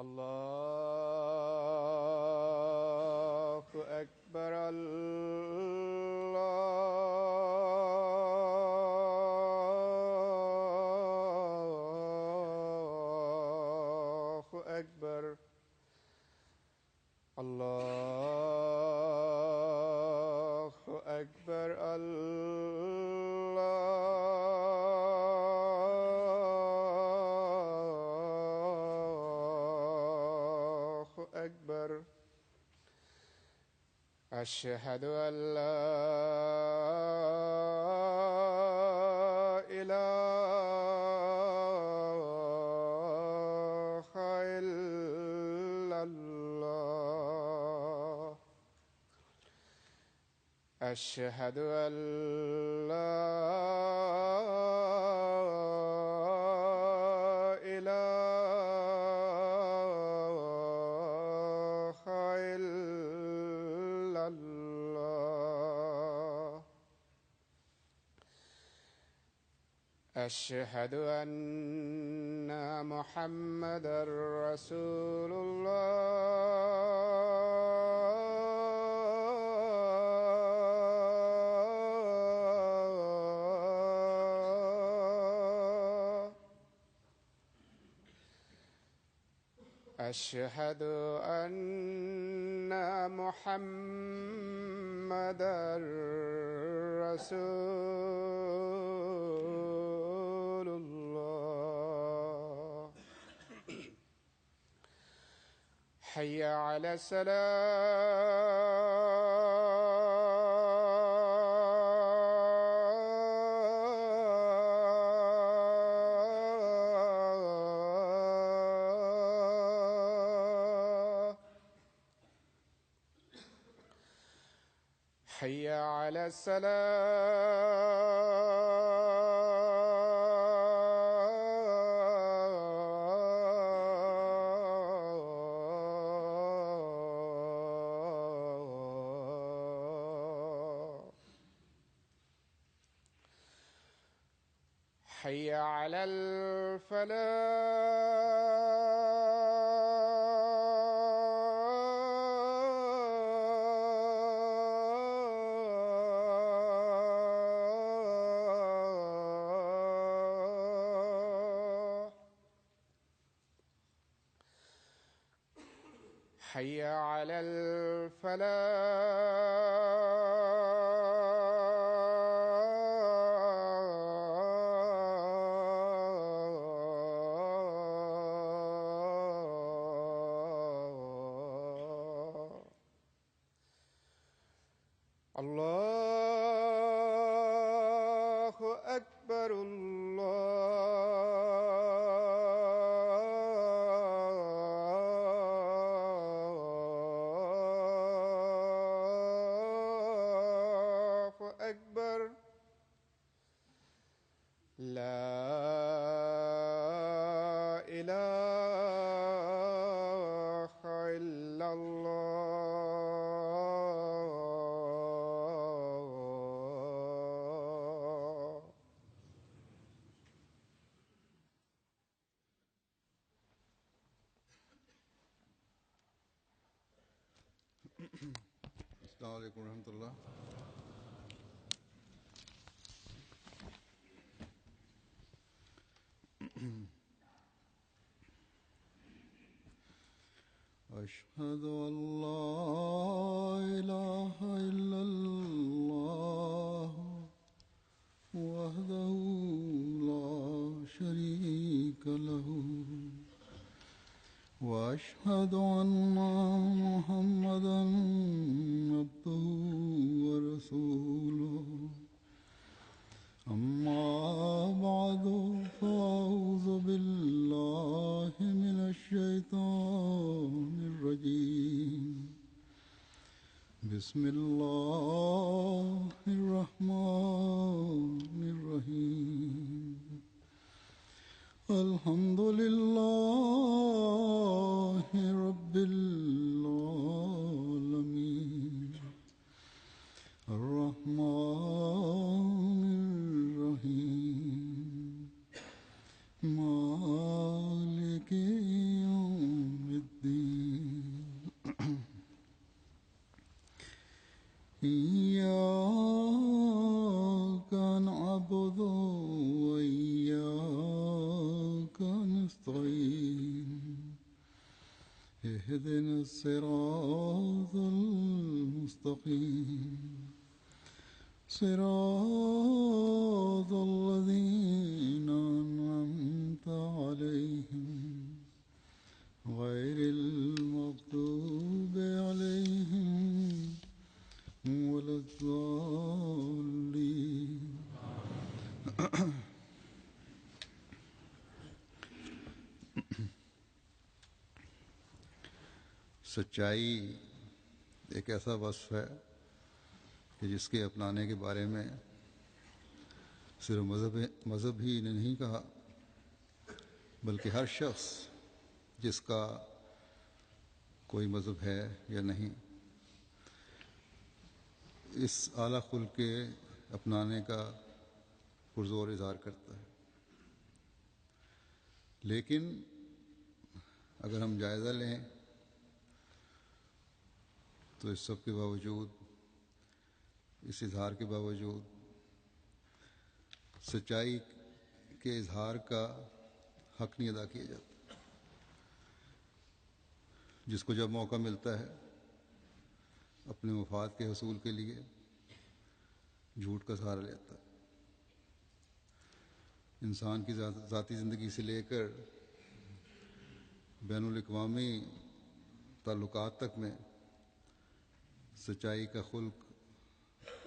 الله أكبر الله أكبر الله أكبر أكبر. أشهد أن لا إله إلا الله. أشهد أن لا أشهد أن محمدًا رسول الله. أشهد أن محمدًا رسول الله. حي على الصلاة. حي على الصلاة. حي على الفلاح. حي على الفلاح. الله أكبر الله أكبر. لا إله إلا الله. السلام عليكم ورحمة الله. أشهد أن لا إله إلا الله وحده لا شريك له وأشهد أن محمدًا عبده ورسوله. أما بعد فأعوذ بالله من الشيطان الرجيم. بسم الله الرحمن الرحيم. الحمد لله رب العالمين الرحمن الرحيم مالك يوم الدين إياك نعبد وإياك نستعين اهدنا الصراط المستقيم صراط الذين أنعمت عليهم غير المغضوب عليهم ولا الضالين سچائی ایک ایسا وصف ہے کہ جس کے اپنانے کے بارے میں صرف مذہب ہی نے نہیں کہا، بلکہ ہر شخص جس کا کوئی مذہب ہے یا نہیں، اس اعلیٰ خلق کے اپنانے کا پرزور اظہار کرتا ہے۔ لیکن اگر ہم جائزہ لیں تو اس سب کے باوجود، اس اظہار کے باوجود، سچائی کے اظہار کا حق نہیں ادا کیا جاتا۔ جس کو جب موقع ملتا ہے اپنے مفاد کے حصول کے لیے جھوٹ کا سہارا لیتا ہے۔ انسان کی ذاتی زندگی سے لے کر بین الاقوامی تعلقات تک میں سچائی کا خلق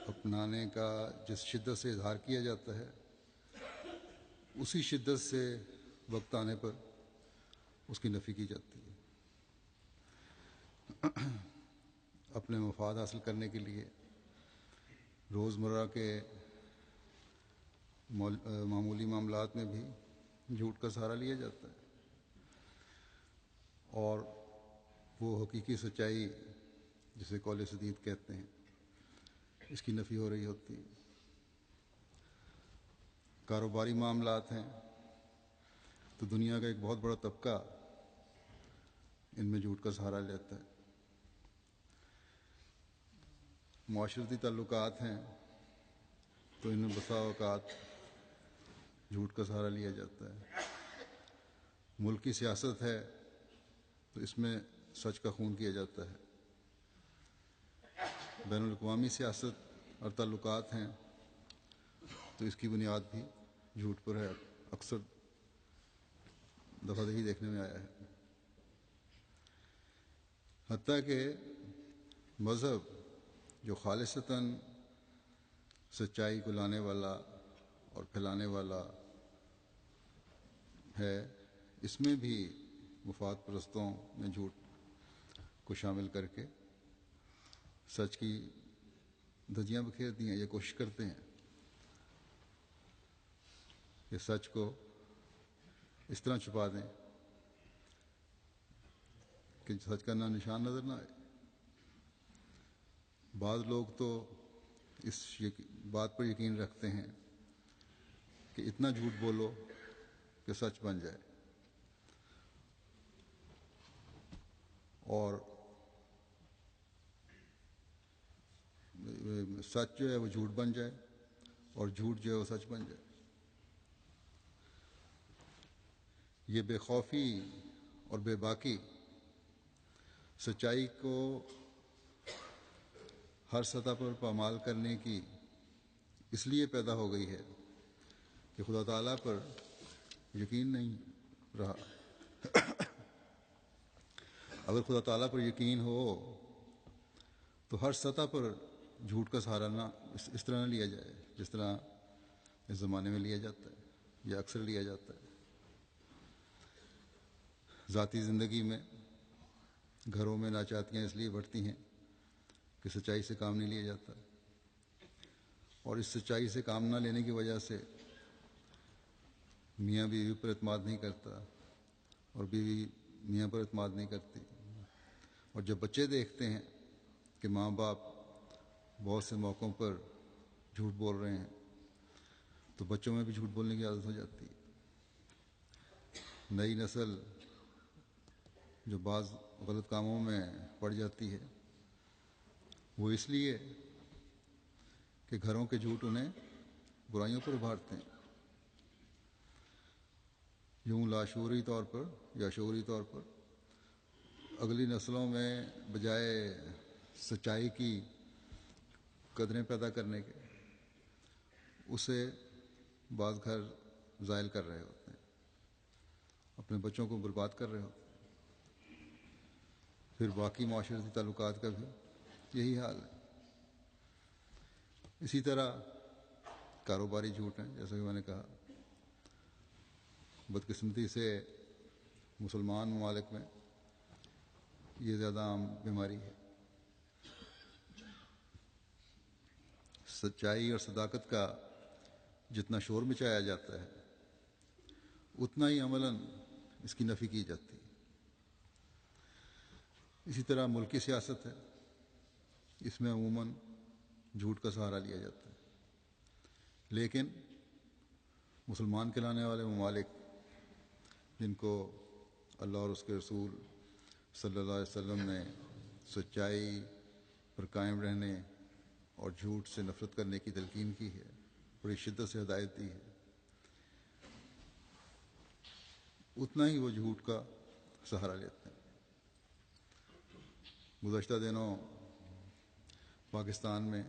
اپنانے کا جس شدت سے اظہار کیا جاتا ہے، اسی شدت سے وقت آنے پر اس کی نفی کی جاتی ہے۔ اپنے مفاد حاصل کرنے کے لیے روزمرہ کے معمولی معاملات میں بھی جھوٹ کا سہارا لیا جاتا ہے، اور وہ حقیقی سچائی جسے قول سدید کہتے ہیں، اس کی نفی ہو رہی ہوتی ہے۔ کاروباری معاملات ہیں تو دنیا کا ایک بہت بڑا طبقہ ان میں جھوٹ کا سہارا لیتا ہے۔ معاشرتی تعلقات ہیں تو ان میں بسا اوقات جھوٹ کا سہارا لیا جاتا ہے۔ ملکی سیاست ہے تو اس میں سچ کا خون کیا جاتا ہے۔ بین الاقوامی سیاست اور تعلقات ہیں تو اس کی بنیاد بھی جھوٹ پر ہے، اکثر دفعہ دہی دیکھنے میں آیا ہے۔ حتیٰ کہ مذہب جو خالصتاً سچائی کو لانے والا اور پھیلانے والا ہے، اس میں بھی مفاد پرستوں نے جھوٹ کو شامل کر کے سچ کی دھجیاں بکھیر دی ہیں، یہ کوشش کرتے ہیں کہ سچ کو اس طرح چھپا دیں کہ سچ کا نہ نشان نظر نہ آئے۔ بعض لوگ تو اس بات پر یقین رکھتے ہیں کہ اتنا جھوٹ بولو کہ سچ بن جائے، اور سچ جو ہے وہ جھوٹ بن جائے اور جھوٹ جو ہے وہ سچ بن جائے۔ یہ بے خوفی اور بے باکی سچائی کو ہر سطح پر پامال کرنے کی اس لیے پیدا ہو گئی ہے کہ خدا تعالیٰ پر یقین نہیں رہا۔ اگر خدا تعالیٰ پر یقین ہو تو ہر سطح پر جھوٹ کا سہارا نہ اس طرح نہ لیا جائے جس طرح اس زمانے میں لیا جاتا ہے یا اکثر لیا جاتا ہے۔ ذاتی زندگی میں گھروں میں ناچاتیاں اس لیے بڑھتی ہیں کہ سچائی سے کام نہیں لیا جاتا، اور اس سچائی سے کام نہ لینے کی وجہ سے میاں بیوی پر اعتماد نہیں کرتا اور بیوی میاں پر اعتماد نہیں کرتی، اور جب بچے دیکھتے ہیں کہ ماں باپ بہت سے موقعوں پر جھوٹ بول رہے ہیں تو بچوں میں بھی جھوٹ بولنے کی عادت ہو جاتی ہے۔ نئی نسل جو بعض غلط کاموں میں پڑ جاتی ہے وہ اس لیے کہ گھروں کے جھوٹ انہیں برائیوں پر ابھارتے ہیں۔ یوں لاشعوری طور پر یا شعوری طور پر اگلی نسلوں میں بجائے سچائی کی قدریں پیدا کرنے کے اسے بعض گھر زائل کر رہے ہوتے ہیں، اپنے بچوں کو برباد کر رہے ہوتے ہیں۔ پھر باقی معاشرتی تعلقات کا بھی یہی حال ہے۔ اسی طرح کاروباری جھوٹ ہیں، جیسا کہ میں نے کہا، بدقسمتی سے مسلمان ممالک میں یہ زیادہ عام بیماری ہے۔ سچائی اور صداقت کا جتنا شور مچایا جاتا ہے اتنا ہی عملاً اس کی نفی کی جاتی ہے۔ اسی طرح ملکی سیاست ہے، اس میں عموماً جھوٹ کا سہارا لیا جاتا ہے، لیکن مسلمان کہلانے والے ممالک جن کو اللہ اور اس کے رسول صلی اللہ علیہ وسلم نے سچائی پر قائم رہنے اور جھوٹ سے نفرت کرنے کی تلقین کی ہے، بڑی شدت سے ہدایت دی ہے، اتنا ہی وہ جھوٹ کا سہارا لیتے ہیں۔ گزشتہ دنوں پاکستان میں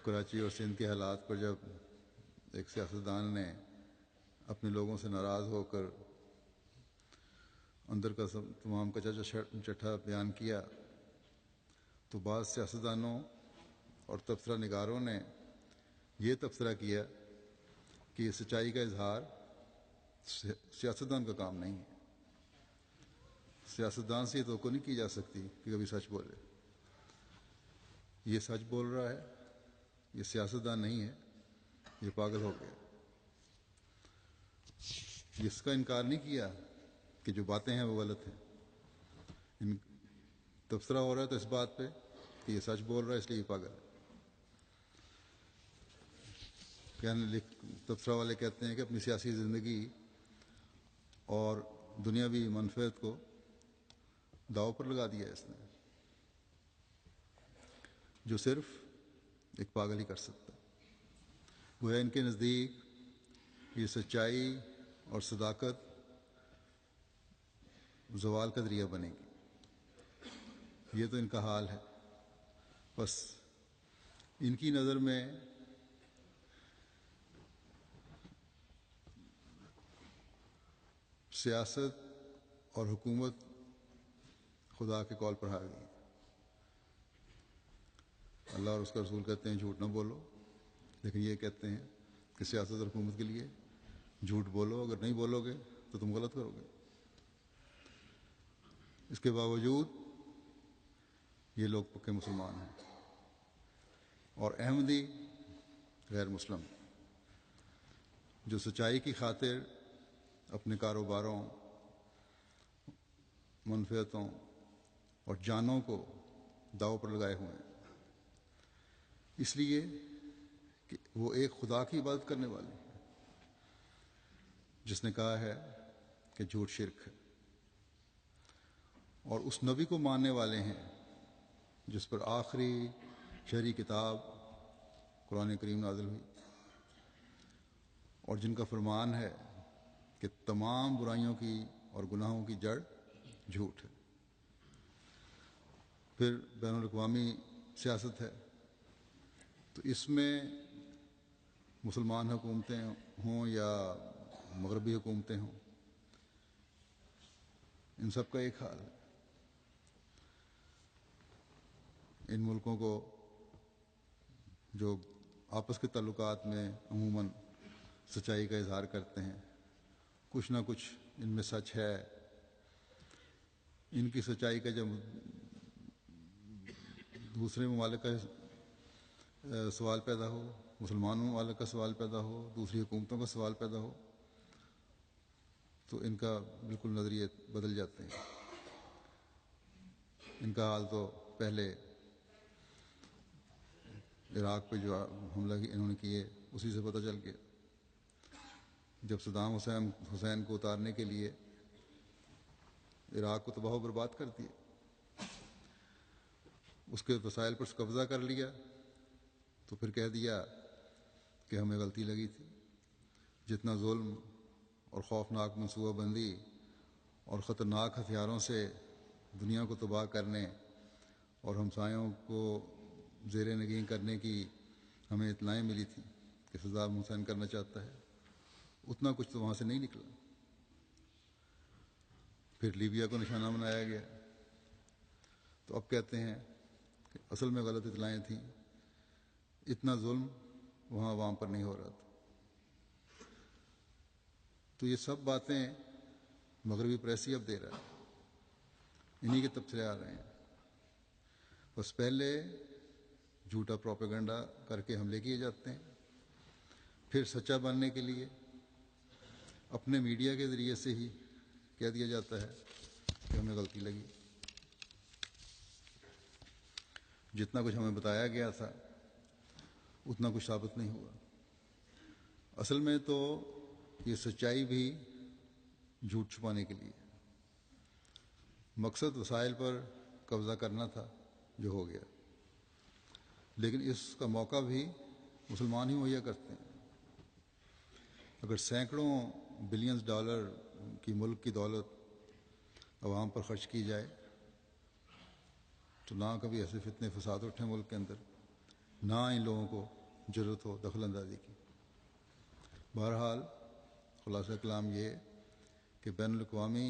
کراچی اور سندھ کے حالات پر جب ایک سیاستدان نے اپنے لوگوں سے ناراض ہو کر اندر کا تمام کچا چٹھا بیان کیا تو بعض سیاستدانوں اور تبصرہ نگاروں نے یہ تبصرہ کیا کہ یہ سچائی کا اظہار سیاستدان کا کام نہیں ہے، سیاستدان سے یہ توقع نہیں کی جا سکتی کہ کبھی سچ بولے، یہ سچ بول رہا ہے، یہ سیاستدان نہیں ہے، یہ پاگل ہو گیا۔ اس کا انکار نہیں کیا کہ جو باتیں ہیں وہ غلط ہیں، تبصرہ ہو رہا ہے تو اس بات پہ کہ یہ سچ بول رہا ہے اس لیے یہ پاگل ہے۔ تبصرہ والے کہتے ہیں کہ اپنی سیاسی زندگی اور دنیاوی منفعت کو داؤ پر لگا دیا اس نے، جو صرف ایک پاگل ہی کر سکتا ہے۔ گویا ان کے نزدیک یہ سچائی اور صداقت زوال کا ذریعہ بنے گی، یہ تو ان کا حال ہے۔ بس ان کی نظر میں سیاست اور حکومت خدا کے قول پر آ گئی۔ اللہ اور اس کا رسول کہتے ہیں جھوٹ نہ بولو، لیکن یہ کہتے ہیں کہ سیاست اور حکومت کے لیے جھوٹ بولو، اگر نہیں بولو گے تو تم غلط کرو گے۔ اس کے باوجود یہ لوگ پکے مسلمان ہیں، اور احمدی غیر مسلم جو سچائی کی خاطر اپنے کاروباروں، منفعتوں اور جانوں کو داؤ پر لگائے ہوئے ہیں، اس لیے کہ وہ ایک خدا کی عبادت کرنے والے ہیں جس نے کہا ہے کہ جھوٹ شرک ہے، اور اس نبی کو ماننے والے ہیں جس پر آخری شرعی کتاب قرآن کریم نازل ہوئی، اور جن کا فرمان ہے کہ تمام برائیوں کی اور گناہوں کی جڑ جھوٹ ہے۔ پھر بین الاقوامی سیاست ہے، تو اس میں مسلمان حکومتیں ہوں یا مغربی حکومتیں ہوں، ان سب کا ایک حال ہے۔ ان ملکوں کو جو آپس کے تعلقات میں عموماً سچائی کا اظہار کرتے ہیں، کچھ نہ کچھ ان میں سچ ہے۔ ان کی سچائی کا جب دوسرے ممالک کا سوال پیدا ہو، مسلمانوں والے کا سوال پیدا ہو، دوسری حکومتوں کا سوال پیدا ہو، تو ان کا بالکل نظریے بدل جاتے ہیں. ان کا حال تو پہلے عراق پہ جو حملہ انہوں نے کیے اسی سے پتہ چل گیا. جب صدام حسین کو اتارنے کے لیے عراق کو تباہ و برباد کر دیا، اس کے وسائل پر قبضہ کر لیا، تو پھر کہہ دیا کہ ہمیں غلطی لگی تھی. جتنا ظلم اور خوفناک منصوبہ بندی اور خطرناک ہتھیاروں سے دنیا کو تباہ کرنے اور ہمسایوں کو زیر نگین کرنے کی ہمیں اطلاعیں ملی تھی کہ صدام حسین کرنا چاہتا ہے، اتنا کچھ تو وہاں سے نہیں نکلا. پھر لیبیا کو نشانہ بنایا گیا. تو اب کہتے ہیں کہ اصل میں غلط اطلاعیں تھیں، اتنا ظلم وہاں عوام پر نہیں ہو رہا تھا. تو یہ سب باتیں مغربی پریس ہی اب دے رہا ہے، انہی کے تبصرے آ رہے ہیں. بس پہلے جھوٹا پروپیگنڈا کر کے حملے کیے جاتے ہیں، پھر سچا بننے کے لیے اپنے میڈیا کے ذریعے سے ہی کہہ دیا جاتا ہے کہ ہمیں غلطی لگی. جتنا کچھ ہمیں بتایا گیا تھا اتنا کچھ ثابت نہیں ہوا. اصل میں تو یہ سچائی بھی جھوٹ چھپانے کے لیے، مقصد وسائل پر قبضہ کرنا تھا جو ہو گیا، لیکن اس کا موقع بھی مسلمان ہی مہیا کرتے ہیں. اگر سینکڑوں بلینز ڈالر کی ملک کی دولت عوام پر خرچ کی جائے تو نہ کبھی ایسے فتنے فساد اٹھیں ملک کے اندر، نہ ان لوگوں کو جرأت ہو دخل اندازی کی. بہرحال خلاصہ کلام یہ کہ بین الاقوامی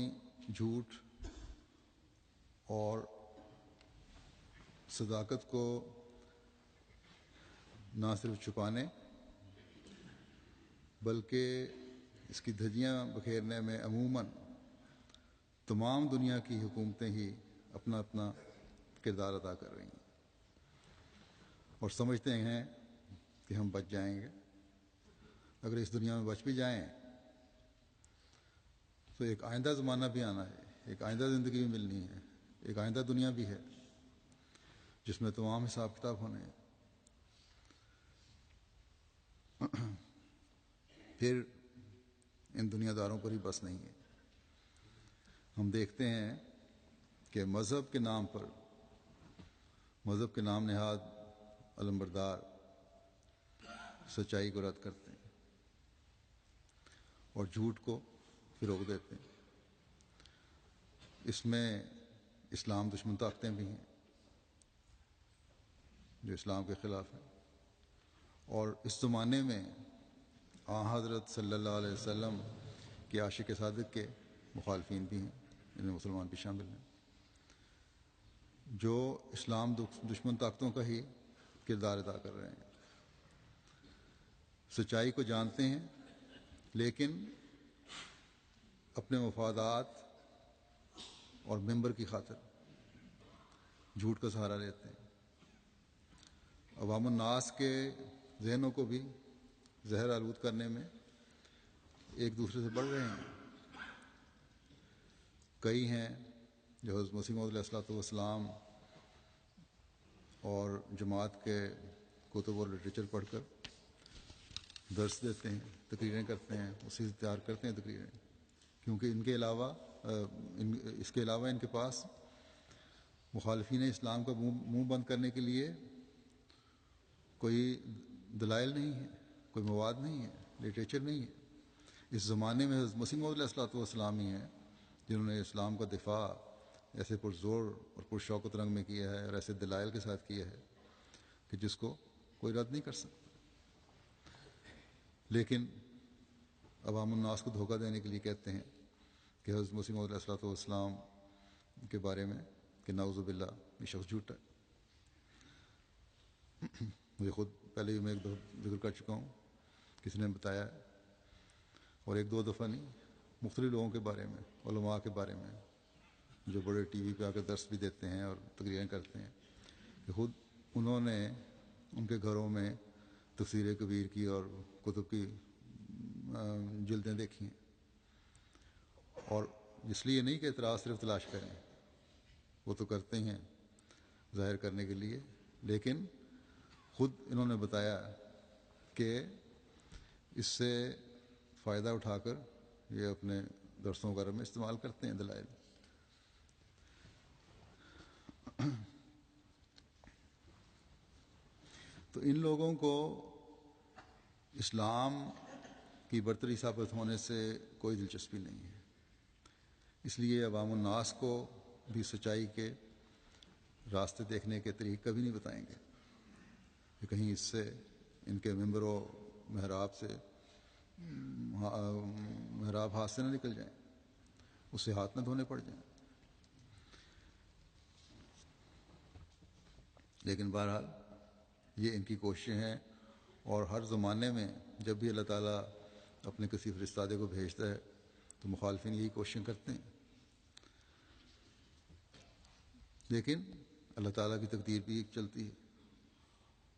جھوٹ اور صداقت کو نہ صرف چھپانے بلکہ اس کی دھجیاں بکھیرنے میں عموماً تمام دنیا کی حکومتیں ہی اپنا اپنا کردار ادا کر رہی ہیں، اور سمجھتے ہیں کہ ہم بچ جائیں گے. اگر اس دنیا میں بچ بھی جائیں تو ایک آئندہ زمانہ بھی آنا ہے، ایک آئندہ زندگی بھی ملنی ہے، ایک آئندہ دنیا بھی ہے جس میں تمام حساب کتاب ہونے ہیں. پھر ان دنیا داروں پر ہی بس نہیں ہے. ہم دیکھتے ہیں کہ مذہب کے نام پر، مذہب کے نام نہاد علمبردار سچائی کو رد کرتے ہیں اور جھوٹ کو فروغ دیتے ہیں. اس میں اسلام دشمن طاقتیں بھی ہیں جو اسلام کے خلاف ہیں، اور اس زمانے میں حضرت صلی اللہ علیہ وسلم کے عاشق صادق کے مخالفین بھی ہیں، ان میں مسلمان بھی شامل ہیں، جو اسلام دشمن طاقتوں کا ہی کردار ادا کر رہے ہیں. سچائی کو جانتے ہیں لیکن اپنے مفادات اور ممبر کی خاطر جھوٹ کا سہارا لیتے ہیں. عوام الناس کے ذہنوں کو بھی زہر آلود کرنے میں ایک دوسرے سے بڑھ رہے ہیں. کئی ہیں جو حضرت مسیح موعود علیہ السلام اور جماعت کے کتب اور لٹریچر پڑھ کر درس دیتے ہیں، تقریریں کرتے ہیں، اسی سے تیار کرتے ہیں تقریریں، کیونکہ ان کے علاوہ اس کے علاوہ ان کے پاس مخالفین اسلام کا منہ بند کرنے کے لیے کوئی دلائل نہیں ہے، کوئی مواد نہیں ہے، لٹریچر نہیں ہے. اس زمانے میں حضرت مسیح موعود علیہ السلام ہی ہیں جنہوں نے اسلام کا دفاع ایسے پرزور اور پرشوق و ترنگ میں کیا ہے اور ایسے دلائل کے ساتھ کیا ہے کہ جس کو کوئی رد نہیں کر سکتا. لیکن عوام الناس کو دھوکہ دینے کے لیے کہتے ہیں کہ حضرت مسیح موعود علیہ السلام کے بارے میں کہ نعوذ باللہ یہ شخص جھوٹا ہے. مجھے خود پہلے بھی میں ایک دفعہ ذکر کر چکا ہوں، کسی نے بتایا، اور ایک دو دفعہ نہیں، مختلف لوگوں کے بارے میں، علماء کے بارے میں جو بڑے ٹی وی پہ آ کر درس بھی دیتے ہیں اور تقریریں کرتے ہیں، کہ خود انہوں نے ان کے گھروں میں تفسیر کبیر کی اور کتب کی جلدیں دیکھی ہیں، اور اس لیے نہیں کہ اعتراض صرف تلاش کریں، وہ تو کرتے ہیں ظاہر کرنے کے لیے، لیکن خود انہوں نے بتایا کہ اس سے فائدہ اٹھا کر یہ اپنے درسوں وغیرہ میں استعمال کرتے ہیں دلائل۔ تو ان لوگوں کو اسلام کی برتری ثابت ہونے سے کوئی دلچسپی نہیں ہے، اس لیے عوام الناس کو بھی سچائی کے راستے دیکھنے کے طریق کبھی نہیں بتائیں گے کہ کہیں اس سے ان کے ممبر و محراب سے محراب ہاتھ سے نہ نکل جائیں، اس سے ہاتھ نہ دھونے پڑ جائیں۔ لیکن بہرحال یہ ان کی کوششیں ہیں، اور ہر زمانے میں جب بھی اللہ تعالیٰ اپنے کسی فرستادے کو بھیجتا ہے تو مخالفین یہی کوششیں کرتے ہیں، لیکن اللہ تعالیٰ کی تقدیر بھی ایک چلتی ہے،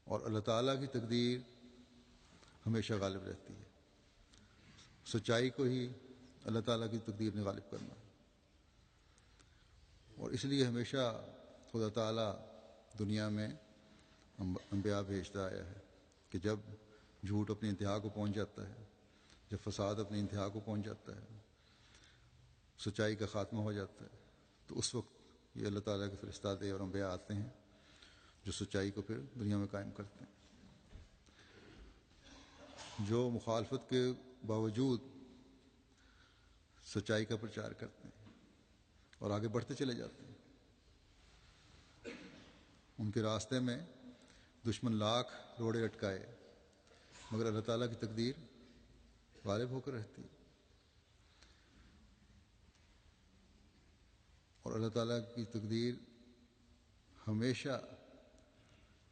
اور اللہ تعالیٰ کی تقدیر ہمیشہ غالب رہتی ہے۔ سچائی کو ہی اللہ تعالیٰ کی تقدیر نے غالب کرنا ہے، اور اس لیے ہمیشہ خدا تعالیٰ دنیا میں انبیاء بھیجتا آیا ہے کہ جب جھوٹ اپنی انتہا کو پہنچ جاتا ہے، جب فساد اپنی انتہا کو پہنچ جاتا ہے، سچائی کا خاتمہ ہو جاتا ہے، تو اس وقت یہ اللہ تعالیٰ کے فرستادے اور انبیاء آتے ہیں جو سچائی کو پھر دنیا میں قائم کرتے ہیں۔ جو مخالفت کے باوجود سچائی کا پرچار کرتے ہیں اور آگے بڑھتے چلے جاتے ہیں، ان کے راستے میں دشمن لاکھ روڑے لٹکائے مگر اللہ تعالیٰ کی تقدیر غالب ہو کر رہتی ہے، اور اللہ تعالیٰ کی تقدیر ہمیشہ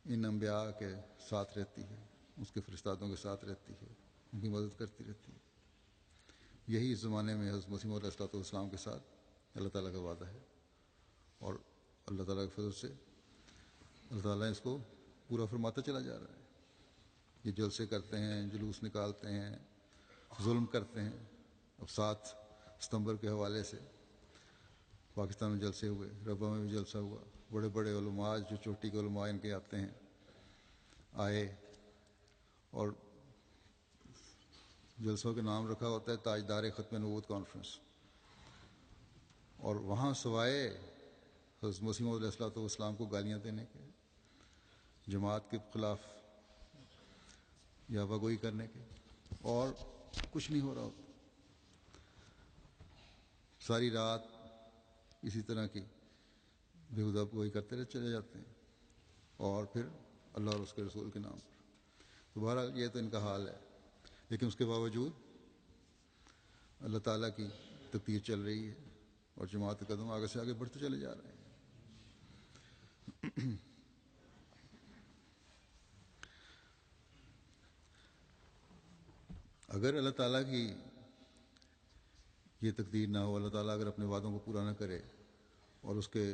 ان انبیاء کے ساتھ رہتی ہے، اس کے فرستادوں کے ساتھ رہتی ہے، ان کی مدد کرتی رہتی ہے۔ یہی اس زمانے میں حضرت مسیح علیہ السلام کے ساتھ اللہ تعالیٰ کا وعدہ ہے، اور اللہ تعالیٰ کے فضل سے اللہ تعالیٰ اس کو پورا فرماتا چلا جا رہا ہے۔ یہ جلسے کرتے ہیں، جلوس نکالتے ہیں، ظلم کرتے ہیں۔ اب 7 ستمبر کے حوالے سے پاکستان میں جلسے ہوئے، ربا میں بھی جلسہ ہوا، بڑے بڑے علماء جو چوٹی کے علماء ان کے آتے ہیں آئے، اور جلسوں کے نام رکھا ہوتا ہے تاجدار ختم نبوت کانفرنس، اور وہاں سوائے حضرت مسیح علیہ السلام کو گالیاں دینے کے، جماعت کے خلاف یا وگوئی کرنے کے، اور کچھ نہیں ہو رہا ہوتا۔ ساری رات اسی طرح کی بےہودہ گوئی کرتے رہے چلے جاتے ہیں، اور پھر اللہ اور اس کے رسول کے نام پر۔ تو بہرحال یہ تو ان کا حال ہے، لیکن اس کے باوجود اللہ تعالیٰ کی تقدیر چل رہی ہے، اور جماعت کے قدم آگے سے آگے بڑھتے چلے جا رہے ہیں۔ اگر اللہ تعالیٰ کی یہ تقدیر نہ ہو، اللہ تعالیٰ اگر اپنے وعدوں کو پورا نہ کرے اور اس کے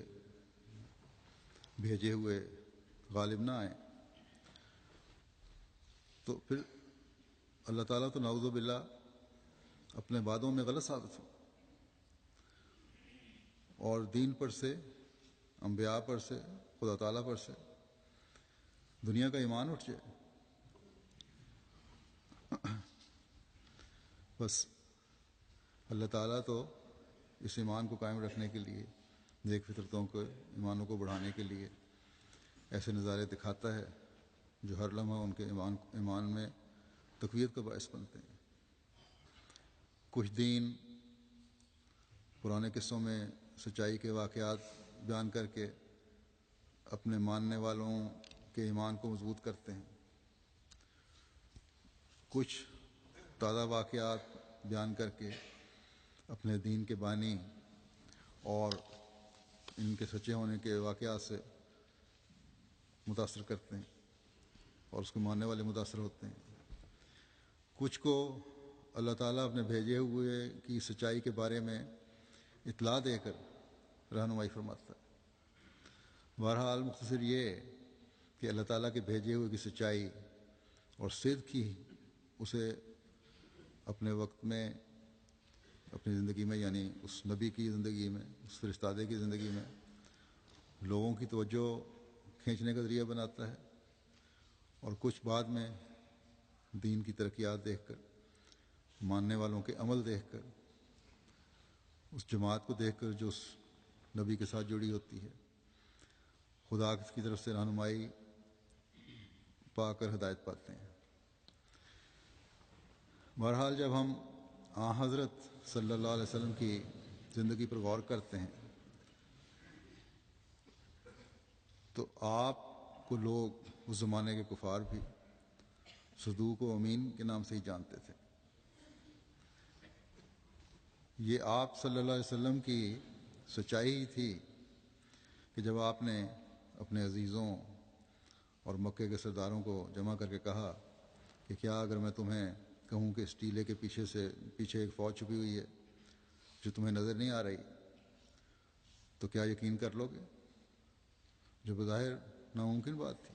بھیجے ہوئے غالب نہ آئیں، تو پھر اللہ تعالیٰ تو نعوذ باللہ اپنے وعدوں میں غلط ثابت ہو، اور دین پر سے، انبیاء پر سے، خدا تعالیٰ پر سے دنیا کا ایمان اٹھ جائے۔ بس اللہ تعالیٰ تو اس ایمان کو قائم رکھنے کے لیے، نیک فطرتوں کو، ایمانوں کو بڑھانے کے لیے ایسے نظارے دکھاتا ہے جو ہر لمحہ ان کے ایمان میں تقویت کا باعث بنتے ہیں۔ کچھ دین پرانے قصوں میں سچائی کے واقعات بیان کر کے اپنے ماننے والوں کے ایمان کو مضبوط کرتے ہیں، کچھ تازہ واقعات بیان کر کے اپنے دین کے بانی اور ان کے سچے ہونے کے واقعات سے متاثر کرتے ہیں، اور اس کو ماننے والے متاثر ہوتے ہیں۔ کچھ کو اللہ تعالیٰ اپنے بھیجے ہوئے کی سچائی کے بارے میں اطلاع دے کر رہنمائی فرماتا ہے۔ بہرحال مختصر یہ کہ اللہ تعالیٰ کے بھیجے ہوئے کی سچائی اور صدق ہی اسے اپنے وقت میں اپنی زندگی میں، یعنی اس نبی کی زندگی میں، اس فرستادے کی زندگی میں لوگوں کی توجہ کھینچنے کا ذریعہ بناتا ہے، اور کچھ بعد میں دین کی ترقیات دیکھ کر، ماننے والوں کے عمل دیکھ کر، اس جماعت کو دیکھ کر جو اس نبی کے ساتھ جڑی ہوتی ہے، خدا کی طرف سے رہنمائی پا کر ہدایت پاتے ہیں۔ بہرحال جب ہم حضرت صلی اللہ علیہ وسلم کی زندگی پر غور کرتے ہیں تو آپ کو لوگ اس زمانے کے کفار بھی صدوق و امین کے نام سے ہی جانتے تھے۔ یہ آپ صلی اللہ علیہ وسلم کی سچائی ہی تھی کہ جب آپ نے اپنے عزیزوں اور مکے کے سرداروں کو جمع کر کے کہا کہ کیا اگر میں تمہیں کہوں کہ اس ٹیلے کے پیچھے ایک فوج چھپی ہوئی ہے جو تمہیں نظر نہیں آ رہی، تو کیا یقین کر لو گے؟ جو بظاہر ناممکن بات تھی،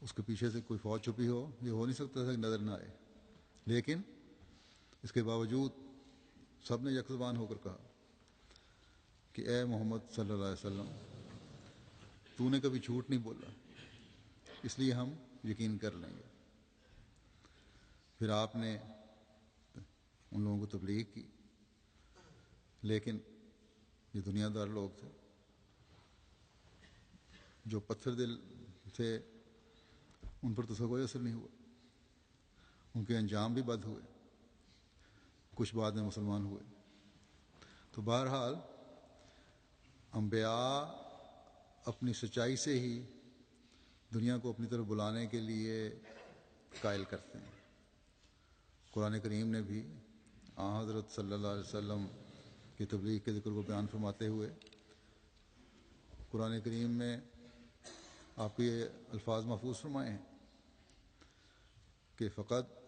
اس کے پیچھے سے کوئی فوج چھپی ہو، یہ ہو نہیں سکتا تھا کہ نظر نہ آئے، لیکن اس کے باوجود سب نے یک زبان ہو کر کہا کہ اے محمد صلی اللہ علیہ وسلم، تو نے کبھی جھوٹ نہیں بولا، اس لیے ہم یقین کر لیں گے۔ پھر آپ نے ان لوگوں کو تبلیغ کی، لیکن یہ دنیا دار لوگ تھے جو پتھر دل تھے، ان پر تو کوئی اثر نہیں ہوا، ان کے انجام بھی بد ہوئے، کچھ بعد میں مسلمان ہوئے۔ تو بہرحال انبیاء اپنی سچائی سے ہی دنیا کو اپنی طرف بلانے کے لیے قائل کرتے ہیں۔ قرآن کریم نے بھی حضرت صلی اللہ علیہ وسلم کی تبلیغ کے ذکر کو بیان فرماتے ہوئے قرآن کریم میں آپ کے یہ الفاظ محفوظ فرمائے ہیں کہ فقط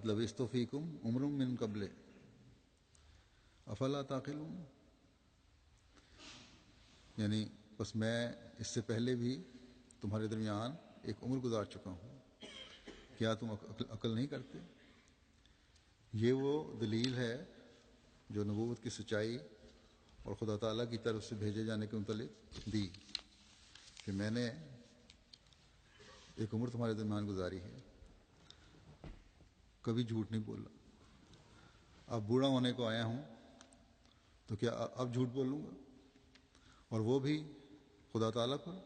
لبثت فیکم عمر من قبل افلا تعقلون، یعنی بس میں اس سے پہلے بھی تمہارے درمیان ایک عمر گزار چکا ہوں، کیا تم عقل نہیں کرتے؟ یہ وہ دلیل ہے جو نبوت کی سچائی اور خدا تعالیٰ کی طرف سے بھیجے جانے کے متعلق دی کہ میں نے ایک عمر تمہارے درمیان گزاری ہے، کبھی جھوٹ نہیں بولا۔ اب بوڑھا ہونے کو آیا ہوں تو کیا اب جھوٹ بولوں گا؟ اور وہ بھی خدا تعالیٰ پر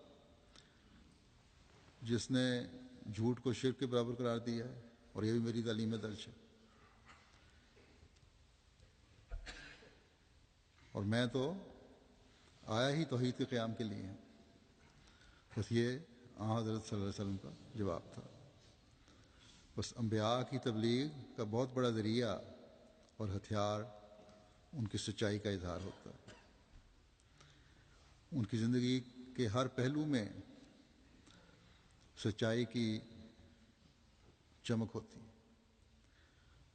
جس نے جھوٹ کو شرک کے برابر قرار دیا ہے، اور یہ بھی میری تعلیم میں درج ہے۔ اور میں تو آیا ہی توحید کے قیام کے لیے ہوں۔ بس یہ حضرت صلی اللہ علیہ وسلم کا جواب تھا۔ بس انبیاء کی تبلیغ کا بہت بڑا ذریعہ اور ہتھیار ان کی سچائی کا اظہار ہوتا ہے، ان کی زندگی کے ہر پہلو میں سچائی کی چمک ہوتی ہے،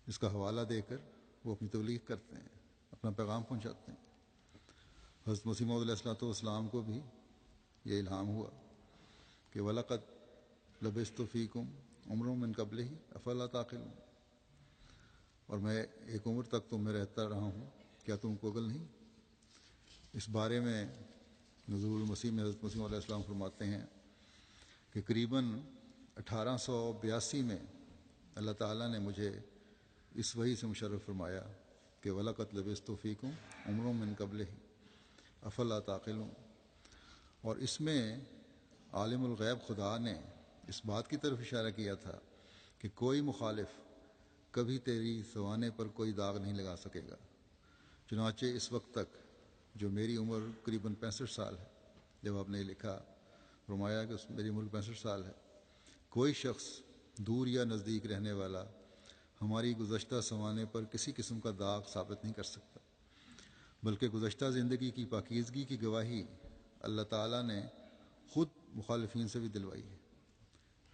جس کا حوالہ دے کر وہ اپنی تبلیغ کرتے ہیں، اپنا پیغام پہنچاتے ہیں۔ حضرت مسیح موعود علیہ الصلوۃ والسلام کو بھی یہ الہام ہوا کہ وَلَقَدْ لَبِثْتُ فِيكُمْ عُمْرًا مِّن قَبْلِهِ أَفَلَا تَعْقِلُونَ، اور میں ایک عمر تک تم میں رہتا رہا ہوں، کیا تم کو عقل نہیں؟ اس بارے میں نزول المسیح میں حضرت مسیح علیہ السلام فرماتے ہیں کہ قریباً 1882 میں اللہ تعالیٰ نے مجھے اس وحی سے مشرف فرمایا کہ وَلَقَدْ لَبِثْتُ فِيكُمْ عُمْرًا مِّن قَبْلِهِ أَفَلَا تَعْقِلُونَ، اور اس میں عالم الغیب خدا نے اس بات کی طرف اشارہ کیا تھا کہ کوئی مخالف کبھی تیری سوانے پر کوئی داغ نہیں لگا سکے گا۔ چنانچہ اس وقت تک جو میری عمر قریباً 65 سال ہے، جب آپ نے لکھا فرمایا کہ میری عمر 65 سال ہے، کوئی شخص دور یا نزدیک رہنے والا ہماری گزشتہ سوانے پر کسی قسم کا داغ ثابت نہیں کر سکتا، بلکہ گزشتہ زندگی کی پاکیزگی کی گواہی اللہ تعالیٰ نے خود مخالفین سے بھی دلوائی ہے،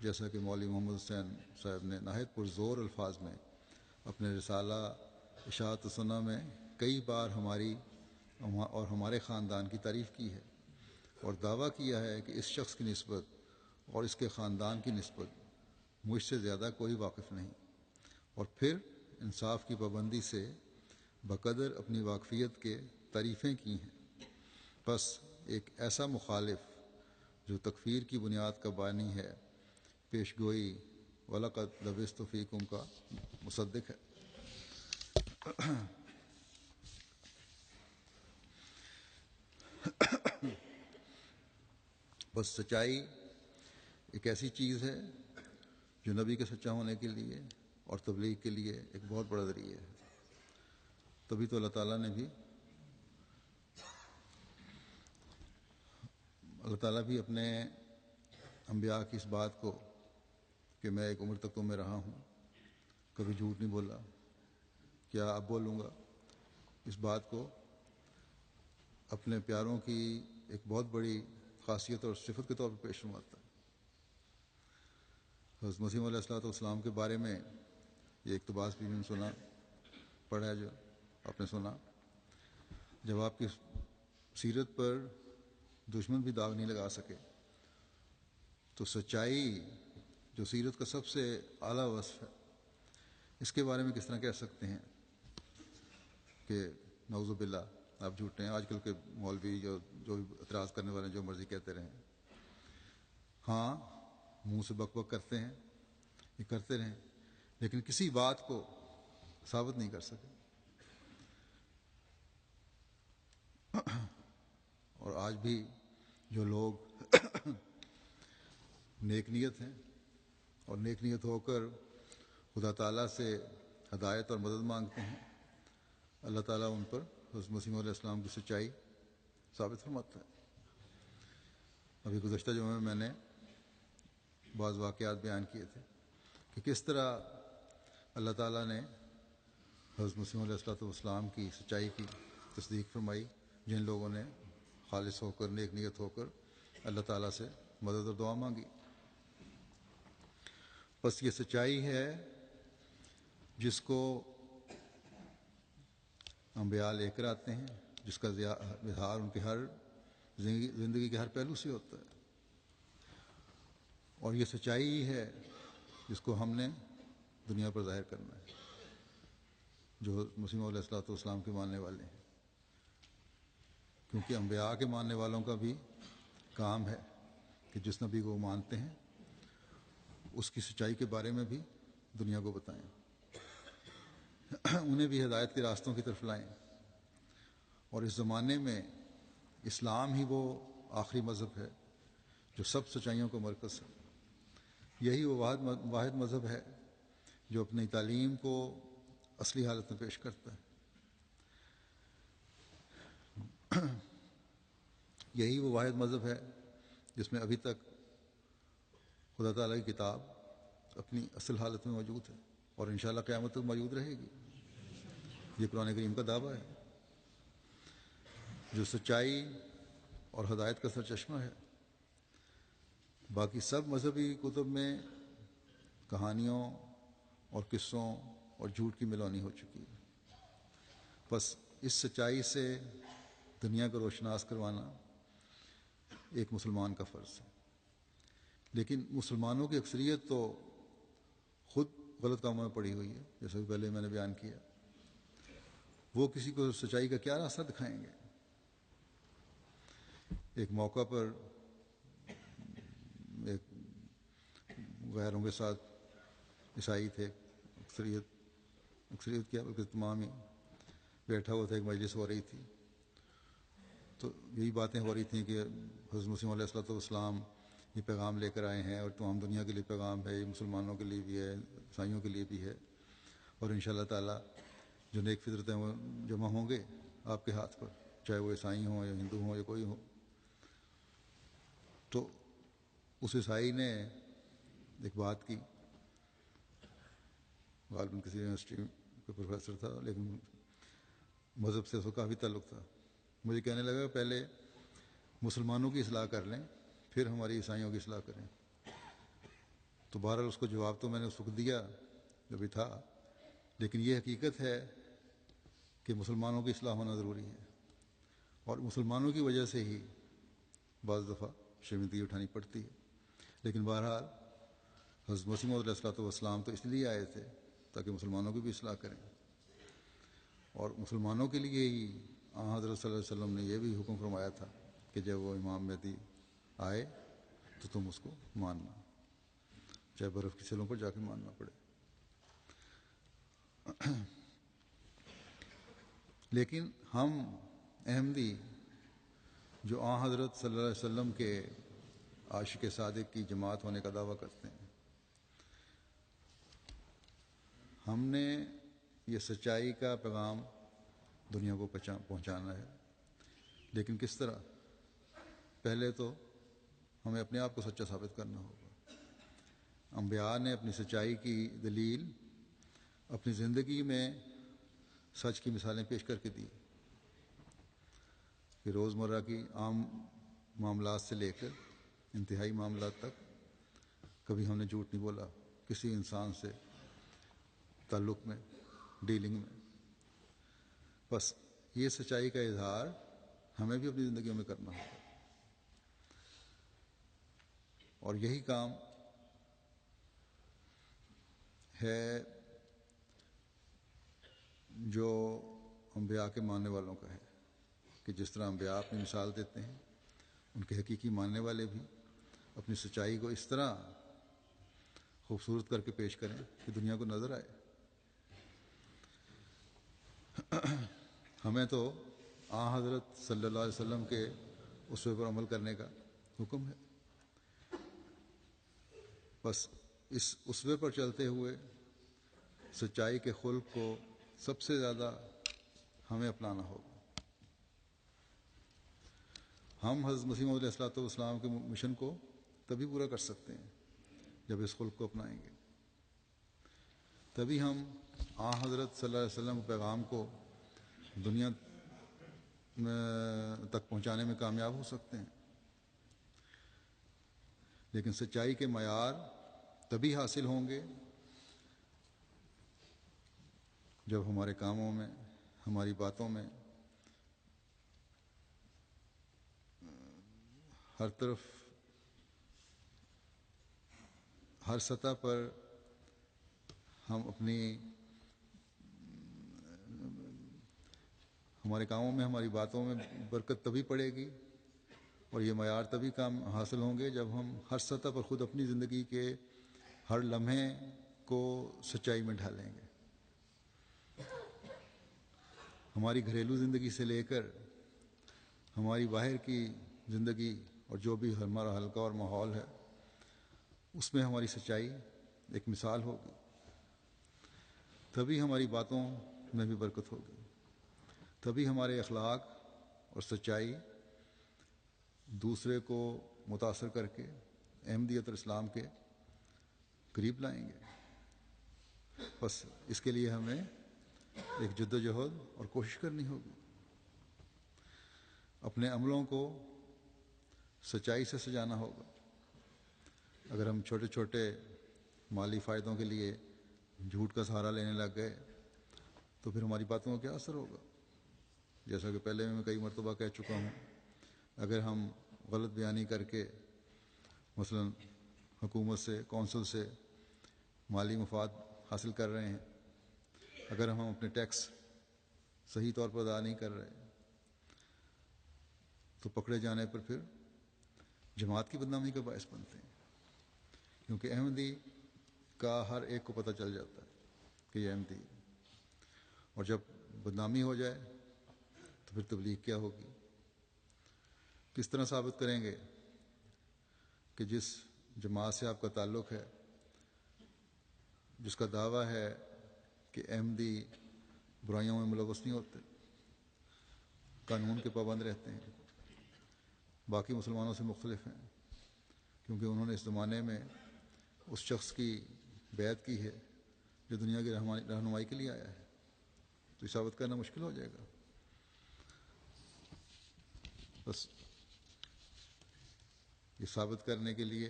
جیسا کہ مولوی محمد حسین صاحب نے نہایت پرزور الفاظ میں اپنے رسالہ اشاعت السنہ میں کئی بار ہماری اور ہمارے خاندان کی تعریف کی ہے، اور دعویٰ کیا ہے کہ اس شخص کی نسبت اور اس کے خاندان کی نسبت مجھ سے زیادہ کوئی واقف نہیں، اور پھر انصاف کی پابندی سے بقدر اپنی واقفیت کے تعریفیں کی ہیں۔ بس ایک ایسا مخالف جو تکفیر کی بنیاد کا بانی ہے، پیش گوئی وَلَقَدْ لَبِثْتُ فِيكُمْ کا مصدق ہے۔ بس سچائی ایک ایسی چیز ہے جو نبی کے سچا ہونے کے لیے اور تبلیغ کے لیے ایک بہت بڑا ذریعہ ہے۔ تبھی تو اللہ تعالیٰ بھی اپنے انبیاء کی اس بات کو کہ میں ایک عمر تک تو میں رہا ہوں، کبھی جھوٹ نہیں بولا، کیا اب بولوں گا، اس بات کو اپنے پیاروں کی ایک بہت بڑی خاصیت اور صفت کے طور پر پیش فرماتا ہے۔ حضرت مسیح علیہ الصلوۃ والسلام کے بارے میں یہ اقتباس بھی میں نے سنا، پڑھا ہے، جو آپ نے سنا، جب آپ کی سیرت پر دشمن بھی داغ نہیں لگا سکے تو سچائی جو سیرت کا سب سے اعلیٰ وصف ہے، اس کے بارے میں کس طرح کہہ سکتے ہیں کہ نعوذ باللہ آپ جھوٹے ہیں۔ آج کل کے مولوی جو اعتراض کرنے والے جو مرضی کہتے رہیں، ہاں منہ سے بک بک کرتے ہیں، یہ کرتے رہیں، لیکن کسی بات کو ثابت نہیں کر سکے۔ اور آج بھی جو لوگ نیک نیت ہیں اور نیک نیت ہو کر خدا تعالیٰ سے ہدایت اور مدد مانگتے ہیں، اللہ تعالیٰ ان پر حضرت مسیح علیہ السلام کی سچائی ثابت فرماتا ہے۔ ابھی گزشتہ جمعہ میں نے بعض واقعات بیان کیے تھے کہ کس طرح اللہ تعالیٰ نے حضرت مسیح علیہ السلام کی سچائی کی تصدیق فرمائی، جن لوگوں نے خالص ہو کر نیک نیت ہو کر اللہ تعالیٰ سے مدد اور دعا مانگی۔ بس یہ سچائی ہے جس کو انبیاء لے کر آتے ہیں، جس کا اظہار ان کے ہر زندگی کے ہر پہلو سے ہوتا ہے، اور یہ سچائی ہے جس کو ہم نے دنیا پر ظاہر کرنا ہے، جو مسیح علیہ الصلوۃ والسلام کے ماننے والے ہیں، کیونکہ انبیاء کے ماننے والوں کا بھی کام ہے کہ جس نبی کو وہ مانتے ہیں اس کی سچائی کے بارے میں بھی دنیا کو بتائیں، انہیں بھی ہدایت کے راستوں کی طرف لائیں۔ اور اس زمانے میں اسلام ہی وہ آخری مذہب ہے جو سب سچائیوں کا مرکز ہے۔ یہی وہ واحد مذہب ہے جو اپنی تعلیم کو اصلی حالت میں پیش کرتا ہے۔ یہی وہ واحد مذہب ہے جس میں ابھی تک خدا تعالیٰ کی کتاب اپنی اصل حالت میں موجود ہے اور انشاءاللہ قیامت تک موجود رہے گی۔ یہ قرآن کریم کا دعویٰ ہے جو سچائی اور ہدایت کا سرچشمہ ہے۔ باقی سب مذہبی کتب میں کہانیوں اور قصوں اور جھوٹ کی ملونی ہو چکی ہے۔ بس اس سچائی سے دنیا کو روشناس کروانا ایک مسلمان کا فرض ہے، لیکن مسلمانوں کی اکثریت تو خود غلط کاموں میں پڑی ہوئی ہے، جیسا کہ پہلے میں نے بیان کیا۔ وہ کسی کو سچائی کا کیا راستہ دکھائیں گے؟ ایک موقع پر ایک غیروں کے ساتھ عیسائی تھے، اکثریت کیا بلکہ تمام ہی بیٹھا ہوا تھا، ایک مجلس ہو رہی تھی، تو یہی باتیں ہو رہی تھیں کہ حضرت مسیح علیہ السلام یہ پیغام لے کر آئے ہیں اور تمام دنیا کے لیے پیغام ہے، یہ مسلمانوں کے لیے بھی ہے، عیسائیوں کے لیے بھی ہے، اور انشاءاللہ تعالیٰ جو نیک فطرتیں وہ جمع ہوں گے آپ کے ہاتھ پر، چاہے وہ عیسائی ہوں یا ہندو ہوں یا کوئی ہو۔ تو اس عیسائی نے ایک بات کی، غالباً کسی یونیورسٹی کا پروفیسر تھا لیکن مذہب سے اس کو کافی تعلق تھا، مجھے کہنے لگا پہلے مسلمانوں کی اصلاح کر لیں پھر ہماری عیسائیوں کی اصلاح کریں۔ تو بہرحال اس کو جواب تو میں نے اس وقت دیا جو بھی تھا، لیکن یہ حقیقت ہے کہ مسلمانوں کی اصلاح ہونا ضروری ہے، اور مسلمانوں کی وجہ سے ہی بعض دفعہ شرمندگی اٹھانی پڑتی ہے۔ لیکن بہرحال حضرت مسیح موعود علیہ السلام تو اس لیے آئے تھے تاکہ مسلمانوں کی بھی اصلاح کریں، اور مسلمانوں کے لیے ہی حضرت صلی اللہ علیہ وسلم نے یہ بھی حکم فرمایا تھا کہ جب وہ امام مہدی آئے تو تم اس کو ماننا، چاہے برف کی سیلوں پر جا کے ماننا پڑے۔ لیکن ہم احمدی جو حضرت صلی اللہ علیہ وسلم کے عاشق صادق کی جماعت ہونے کا دعویٰ کرتے ہیں، ہم نے یہ سچائی کا پیغام دنیا کو پہنچانا ہے، لیکن کس طرح؟ پہلے تو ہمیں اپنے آپ کو سچا ثابت کرنا ہوگا۔ انبیاء نے اپنی سچائی کی دلیل اپنی زندگی میں سچ کی مثالیں پیش کر کے دی کہ روزمرہ کی عام معاملات سے لے کر انتہائی معاملات تک کبھی ہم نے جھوٹ نہیں بولا کسی انسان سے تعلق میں، ڈیلنگ میں۔ بس یہ سچائی کا اظہار ہمیں بھی اپنی زندگیوں میں کرنا ہوگا، اور یہی کام ہے جو انبیاء کے ماننے والوں کا ہے، کہ جس طرح انبیاء اپنی مثال دیتے ہیں، ان کے حقیقی ماننے والے بھی اپنی سچائی کو اس طرح خوبصورت کر کے پیش کریں کہ دنیا کو نظر آئے۔ ہمیں تو حضرت صلی اللہ علیہ وسلم کے اسوے پر عمل کرنے کا حکم ہے۔ بس اس اسوے پر چلتے ہوئے سچائی کے خلق کو سب سے زیادہ ہمیں اپنانا ہوگا۔ ہم حضرت مسیح موعود علیہ السلام کے مشن کو تبھی پورا کر سکتے ہیں جب اس خلق کو اپنائیں گے، تبھی ہم حضرت صلی اللہ علیہ وسلم کے پیغام کو دنیا تک پہنچانے میں کامیاب ہو سکتے ہیں۔ لیکن سچائی کے معیار تبھی حاصل ہوں گے جب ہمارے کاموں میں، ہماری باتوں میں، ہر طرف، ہر سطح پر ہم ہمارے کاموں میں، ہماری باتوں میں برکت تبھی پڑے گی اور یہ معیار تبھی کام حاصل ہوں گے جب ہم ہر سطح پر خود اپنی زندگی کے ہر لمحے کو سچائی میں ڈھالیں گے۔ ہماری گھریلو زندگی سے لے کر ہماری باہر کی زندگی اور جو بھی ہمارا حلقہ اور ماحول ہے، اس میں ہماری سچائی ایک مثال ہوگی، تبھی ہماری باتوں میں بھی برکت ہوگی، تبھی ہمارے اخلاق اور سچائی دوسرے کو متاثر کر کے احمدیت اور اسلام کے قریب لائیں گے۔ بس اس کے لیے ہمیں ایک جد و جہد اور کوشش کرنی ہوگی، اپنے عملوں کو سچائی سے سجانا ہوگا۔ اگر ہم چھوٹے چھوٹے مالی فائدوں کے لیے جھوٹ کا سہارا لینے لگ گئے تو پھر ہماری باتوں کا کیا اثر ہوگا؟ جیسا کہ پہلے میں کئی مرتبہ کہہ چکا ہوں، اگر ہم غلط بیانی کر کے مثلا حکومت سے، کونسل سے مالی مفاد حاصل کر رہے ہیں، اگر ہم اپنے ٹیکس صحیح طور پر ادا نہیں کر رہے تو پکڑے جانے پر پھر جماعت کی بدنامی کا باعث بنتے ہیں، کیونکہ احمدی کا ہر ایک کو پتہ چل جاتا ہے کہ یہ احمدی ہے، اور جب بدنامی ہو جائے تو پھر تبلیغ کیا ہوگی؟ کس طرح ثابت کریں گے کہ جس جماعت سے آپ کا تعلق ہے، جس کا دعویٰ ہے کہ احمدی برائیوں میں ملوث نہیں ہوتے، قانون کے پابند رہتے ہیں، باقی مسلمانوں سے مختلف ہیں، کیونکہ انہوں نے اس زمانے میں اس شخص کی بیعت کی ہے جو دنیا کی رہنمائی کے لیے آیا ہے، تو یہ ثابت کرنا مشکل ہو جائے گا۔ بس یہ ثابت کرنے کے لیے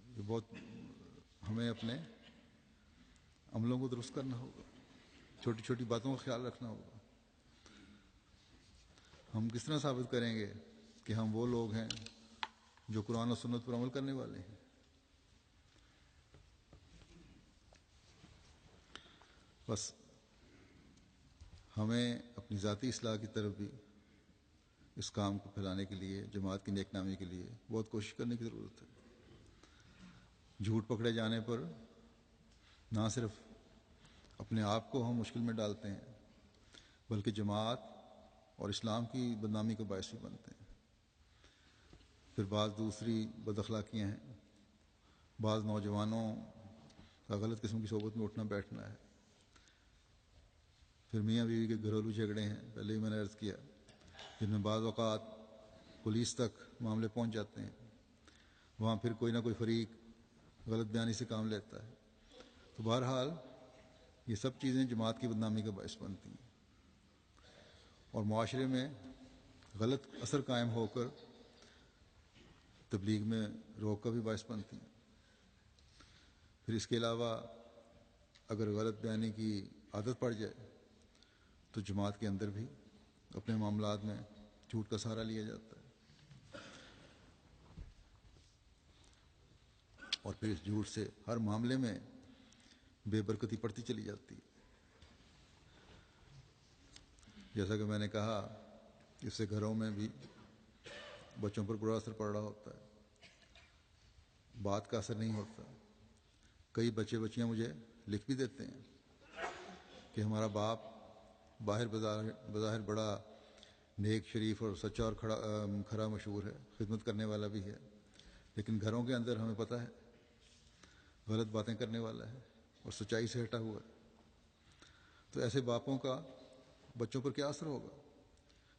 یہ بہت ہمیں اپنے عملوں کو درست کرنا ہوگا، چھوٹی چھوٹی باتوں کا خیال رکھنا ہوگا۔ ہم کس طرح ثابت کریں گے کہ ہم وہ لوگ ہیں جو قرآن و سنت پر عمل کرنے والے ہیں۔ بس ہمیں اپنی ذاتی اصلاح کی طرف بھی اس کام کو پھیلانے کے لیے، جماعت کی نیک نامی کے لیے بہت کوشش کرنے کی ضرورت ہے۔ جھوٹ پکڑے جانے پر نہ صرف اپنے آپ کو ہم مشکل میں ڈالتے ہیں بلکہ جماعت اور اسلام کی بدنامی کا باعث بھی بنتے ہیں۔ پھر بعض دوسری بد اخلاقیاں ہیں، بعض نوجوانوں کا غلط قسم کی صحبت میں اٹھنا بیٹھنا ہے، پھر میاں بیوی کے گھریلو جھگڑے ہیں، پہلے ہی میں نے عرض کیا، جن میں بعض اوقات پولیس تک معاملے پہنچ جاتے ہیں۔ وہاں پھر کوئی نہ کوئی فریق غلط بیانی سے کام لیتا ہے۔ تو بہرحال یہ سب چیزیں جماعت کی بدنامی کا باعث بنتی ہیں اور معاشرے میں غلط اثر قائم ہو کر تبلیغ میں روک کا بھی باعث بنتی ہیں۔ پھر اس کے علاوہ اگر غلط بیانی کی عادت پڑ جائے تو جماعت کے اندر بھی اپنے معاملات میں جھوٹ کا سہارا لیا جاتا ہے، اور پھر اس جھوٹ سے ہر معاملے میں بے برکتی پڑتی چلی جاتی ہے۔ جیسا کہ میں نے کہا، اس سے گھروں میں بھی بچوں پر برا اثر پڑ رہا ہوتا ہے، بات کا اثر نہیں ہوتا۔ کئی بچے بچیاں مجھے لکھ بھی دیتے ہیں کہ ہمارا باپ باہر بظاہر بڑا نیک، شریف اور سچا اور کھرا مشہور ہے، خدمت کرنے والا بھی ہے، لیکن گھروں کے اندر ہمیں پتہ ہے غلط باتیں کرنے والا ہے اور سچائی سے ہٹا ہوا ہے۔ تو ایسے باپوں کا بچوں پر کیا اثر ہوگا،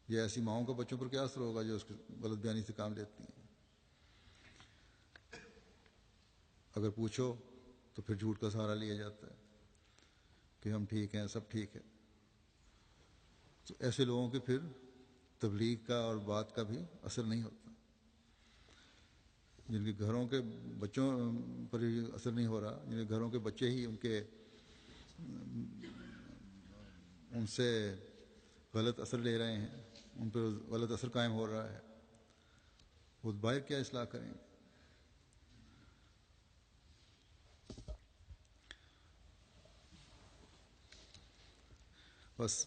یا ایسی ماؤں کا بچوں پر کیا اثر ہوگا جو اس کی غلط بیانی سے کام لیتی ہیں۔ اگر پوچھو تو پھر جھوٹ کا سہارا لیا جاتا ہے کہ ہم ٹھیک ہیں، سب ٹھیک ہے۔ تو ایسے لوگوں کے پھر تبلیغ کا اور بات کا بھی اثر نہیں ہوتا۔ جن کے گھروں کے بچوں پر ہی اثر نہیں ہو رہا، جن کے گھروں کے بچے ہی ان سے غلط اثر لے رہے ہیں، ان پر غلط اثر قائم ہو رہا ہے، وہ باہر کیا اصلاح کریں گے؟ بس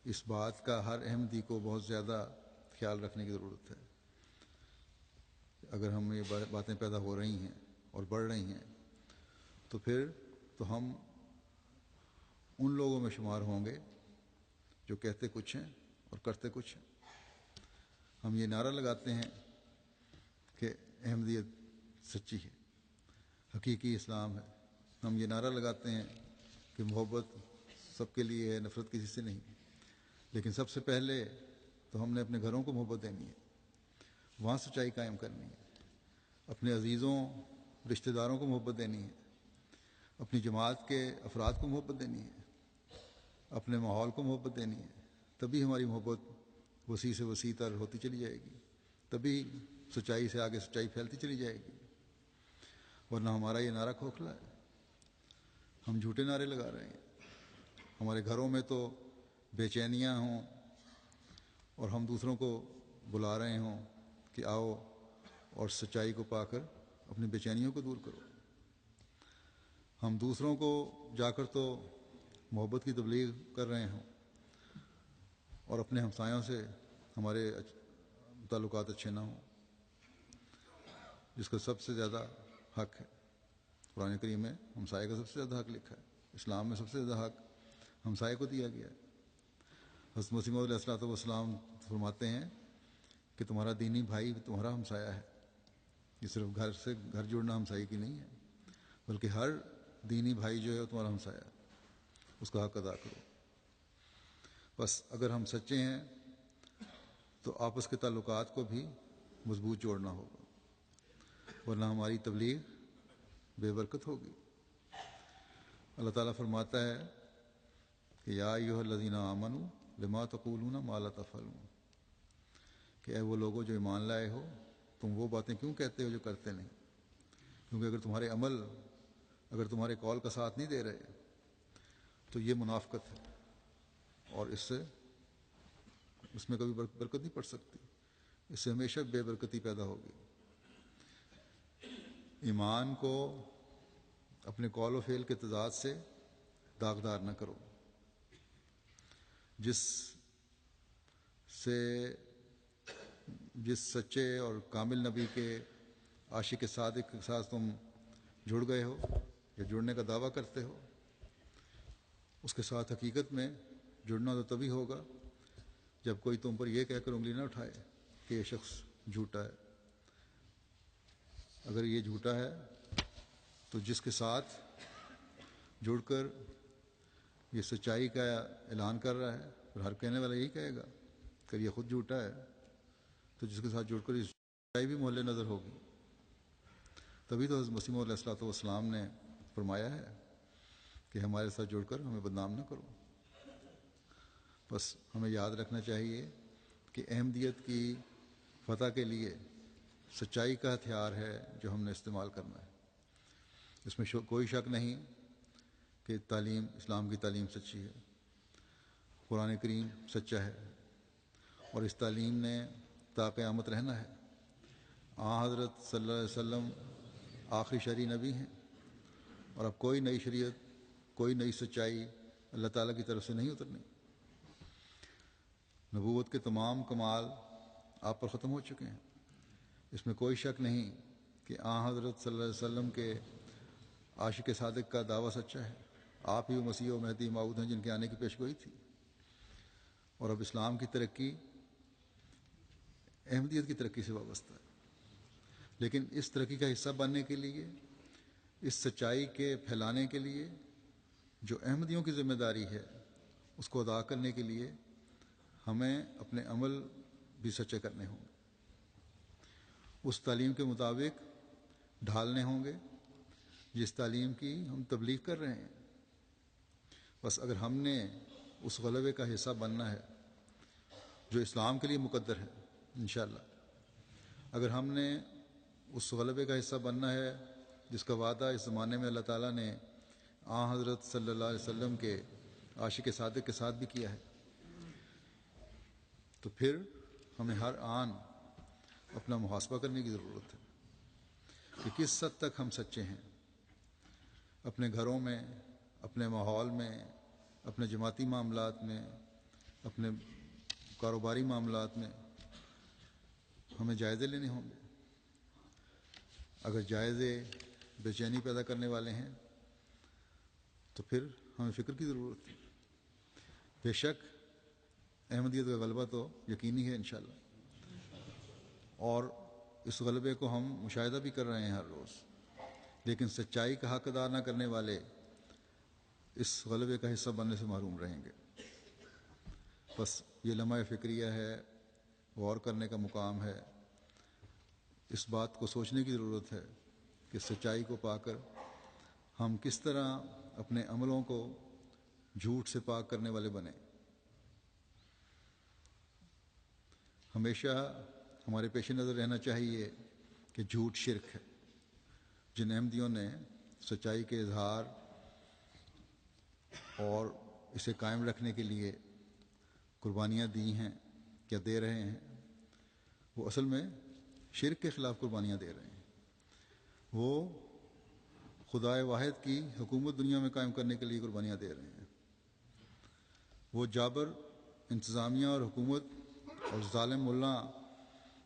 اس بات کا ہر احمدی کو بہت زیادہ خیال رکھنے کی ضرورت ہے۔ اگر ہم یہ باتیں پیدا ہو رہی ہیں اور بڑھ رہی ہیں تو پھر تو ہم ان لوگوں میں شمار ہوں گے جو کہتے کچھ ہیں اور کرتے کچھ ہیں۔ ہم یہ نعرہ لگاتے ہیں کہ احمدیت سچی ہے، حقیقی اسلام ہے۔ ہم یہ نعرہ لگاتے ہیں کہ محبت سب کے لیے ہے، نفرت کسی سے نہیں۔ لیکن سب سے پہلے تو ہم نے اپنے گھروں کو محبت دینی ہے، وہاں سچائی قائم کرنی ہے، اپنے عزیزوں رشتہ داروں کو محبت دینی ہے، اپنی جماعت کے افراد کو محبت دینی ہے، اپنے ماحول کو محبت دینی ہے۔ تبھی ہماری محبت وسیع سے وسیع تر ہوتی چلی جائے گی، تبھی سچائی سے آگے سچائی پھیلتی چلی جائے گی۔ ورنہ ہمارا یہ نعرہ کھوکھلا ہے، ہم جھوٹے نعرے لگا رہے ہیں۔ ہمارے گھروں میں تو بے چینیاں ہوں اور ہم دوسروں کو بلا رہے ہوں کہ آؤ اور سچائی کو پا کر اپنی بے چینیوں کو دور کرو۔ ہم دوسروں کو جا کر تو محبت کی تبلیغ کر رہے ہوں اور اپنے ہمسایوں سے ہمارے تعلقات اچھے نہ ہوں، جس کا سب سے زیادہ حق ہے۔ قرآن کریم میں ہمسائے کا سب سے زیادہ حق لکھا ہے، اسلام میں سب سے زیادہ حق ہمسائے کو دیا گیا ہے۔ حضرت مسیح موعود علیہ السلام فرماتے ہیں کہ تمہارا دینی بھائی تمہارا ہمسایہ ہے۔ یہ صرف گھر سے گھر جوڑنا ہمسائی کی نہیں ہے، بلکہ ہر دینی بھائی جو ہے وہ تمہارا ہمسایہ ہے، اس کا حق ادا کرو۔ بس اگر ہم سچے ہیں تو آپس کے تعلقات کو بھی مضبوط جوڑنا ہوگا، ورنہ ہماری تبلیغ بے برکت ہوگی۔ اللہ تعالیٰ فرماتا ہے کہ یا ایھا الذین آمنوا لما تقولون ما لا تفعلون، کہ اے وہ لوگوں جو ایمان لائے ہو، تم وہ باتیں کیوں کہتے ہو جو کرتے نہیں؟ کیونکہ اگر تمہارے عمل اگر تمہارے قول کا ساتھ نہیں دے رہے تو یہ منافقت ہے، اور اس میں کبھی برکت نہیں پڑ سکتی، اس سے ہمیشہ بے برکتی پیدا ہوگی۔ ایمان کو اپنے قول و فعل کے تضاد سے داغدار نہ کرو، جس سچے اور کامل نبی کے عاشق صادق کے ساتھ تم جڑ گئے ہو یا جڑنے کا دعویٰ کرتے ہو، اس کے ساتھ حقیقت میں جڑنا تو تبھی ہوگا جب کوئی تم پر یہ کہہ کر انگلی نہ اٹھائے کہ یہ شخص جھوٹا ہے۔ اگر یہ جھوٹا ہے تو جس کے ساتھ جڑ کر یہ سچائی کا اعلان کر رہا ہے، اور ہر کہنے والا یہی کہے گا کہ یہ خود جھوٹا ہے، تو جس کے ساتھ جڑ کر یہ سچائی بھی محل نظر ہوگی۔ تبھی تو حضرت مسیح علیہ الصلوۃ والسلام نے فرمایا ہے کہ ہمارے ساتھ جڑ کر ہمیں بدنام نہ کرو۔ بس ہمیں یاد رکھنا چاہیے کہ احمدیت کی فتح کے لیے سچائی کا ہتھیار ہے جو ہم نے استعمال کرنا ہے۔ اس میں کوئی شک نہیں کہ تعلیم، اسلام کی تعلیم سچی ہے، قرآن کریم سچا ہے، اور اس تعلیم نے تا قیامت رہنا ہے۔ حضرت صلی اللہ علیہ وسلم آخری شرعی نبی ہیں، اور اب کوئی نئی شریعت، کوئی نئی سچائی اللہ تعالیٰ کی طرف سے نہیں اترنی۔ نبوت کے تمام کمال آپ پر ختم ہو چکے ہیں۔ اس میں کوئی شک نہیں کہ حضرت صلی اللہ علیہ وسلم کے عاشق صادق کا دعویٰ سچا ہے۔ آپ ہی وہ مسیح و مہدی موعود ہیں جن کے آنے کی پیشگوئی تھی، اور اب اسلام کی ترقی احمدیت کی ترقی سے وابستہ ہے۔ لیکن اس ترقی کا حصہ بننے کے لیے، اس سچائی کے پھیلانے کے لیے جو احمدیوں کی ذمہ داری ہے، اس کو ادا کرنے کے لیے ہمیں اپنے عمل بھی سچے کرنے ہوں گے، اس تعلیم کے مطابق ڈھالنے ہوں گے جس تعلیم کی ہم تبلیغ کر رہے ہیں۔ بس اگر ہم نے اس غلبے کا حصہ بننا ہے جو اسلام کے لیے مقدر ہے انشاءاللہ، اگر ہم نے اس غلبے کا حصہ بننا ہے جس کا وعدہ اس زمانے میں اللہ تعالیٰ نے حضرت صلی اللہ علیہ وسلم کے عاشق صادق کے ساتھ بھی کیا ہے، تو پھر ہمیں ہر آن اپنا محاسبہ کرنے کی ضرورت ہے کہ کس حد تک ہم سچے ہیں اپنے گھروں میں، اپنے ماحول میں، اپنے جماعتی معاملات میں، اپنے کاروباری معاملات میں۔ ہمیں جائزے لینے ہوں گے۔ اگر جائزے بے چینی پیدا کرنے والے ہیں تو پھر ہمیں فکر کی ضرورت ہے۔ بے شک احمدیت کا غلبہ تو یقینی ہے انشاءاللہ، اور اس غلبے کو ہم مشاہدہ بھی کر رہے ہیں ہر روز، لیکن سچائی کا حق ادا نہ کرنے والے اس غلبے کا حصہ بننے سے محروم رہیں گے۔ بس یہ لمحہ فکریہ ہے، غور کرنے کا مقام ہے، اس بات کو سوچنے کی ضرورت ہے کہ سچائی کو پا کر ہم کس طرح اپنے عملوں کو جھوٹ سے پاک کرنے والے بنیں۔ ہمیشہ ہمارے پیش نظر رہنا چاہیے کہ جھوٹ شرک ہے۔ جن احمدیوں نے سچائی کے اظہار اور اسے قائم رکھنے کے لیے قربانیاں دی ہیں یا دے رہے ہیں، وہ اصل میں شرک کے خلاف قربانیاں دے رہے ہیں۔ وہ خدائے واحد کی حکومت دنیا میں قائم کرنے کے لیے قربانیاں دے رہے ہیں۔ وہ جابر انتظامیہ اور حکومت اور ظالم ملا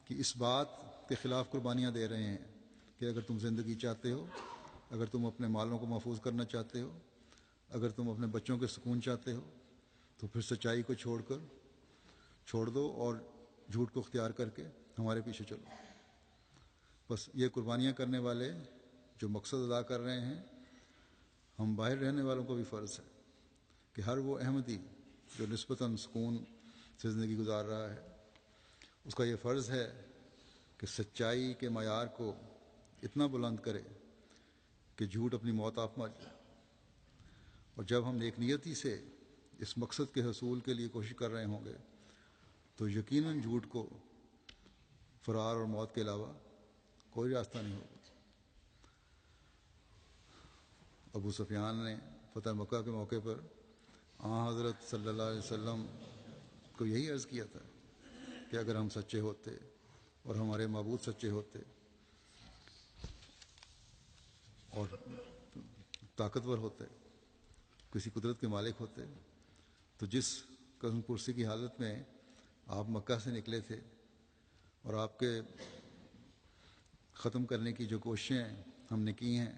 کی اس بات کے خلاف قربانیاں دے رہے ہیں کہ اگر تم زندگی چاہتے ہو، اگر تم اپنے مالوں کو محفوظ کرنا چاہتے ہو، اگر تم اپنے بچوں کے سکون چاہتے ہو، تو پھر سچائی کو چھوڑ دو اور جھوٹ کو اختیار کر کے ہمارے پیچھے چلو۔ بس یہ قربانیاں کرنے والے جو مقصد ادا کر رہے ہیں، ہم باہر رہنے والوں کو بھی فرض ہے کہ ہر وہ احمدی جو نسبتاً سکون سے زندگی گزار رہا ہے، اس کا یہ فرض ہے کہ سچائی کے معیار کو اتنا بلند کرے کہ جھوٹ اپنی موت آپ مار جائے۔ اور جب ہم نیک نیتی سے اس مقصد کے حصول کے لیے کوشش کر رہے ہوں گے تو یقیناً جھوٹ کو فرار اور موت کے علاوہ کوئی راستہ نہیں ہوگا۔ ابو سفیان نے فتح مکہ کے موقع پر حضرت صلی اللہ علیہ وسلم کو یہی عرض کیا تھا کہ اگر ہم سچے ہوتے اور ہمارے معبود سچے ہوتے اور طاقتور ہوتے، کسی قدرت کے مالک ہوتے، تو جس قزم پرسی کی حالت میں آپ مکہ سے نکلے تھے اور آپ کے ختم کرنے کی جو کوششیں ہم نے کی ہیں،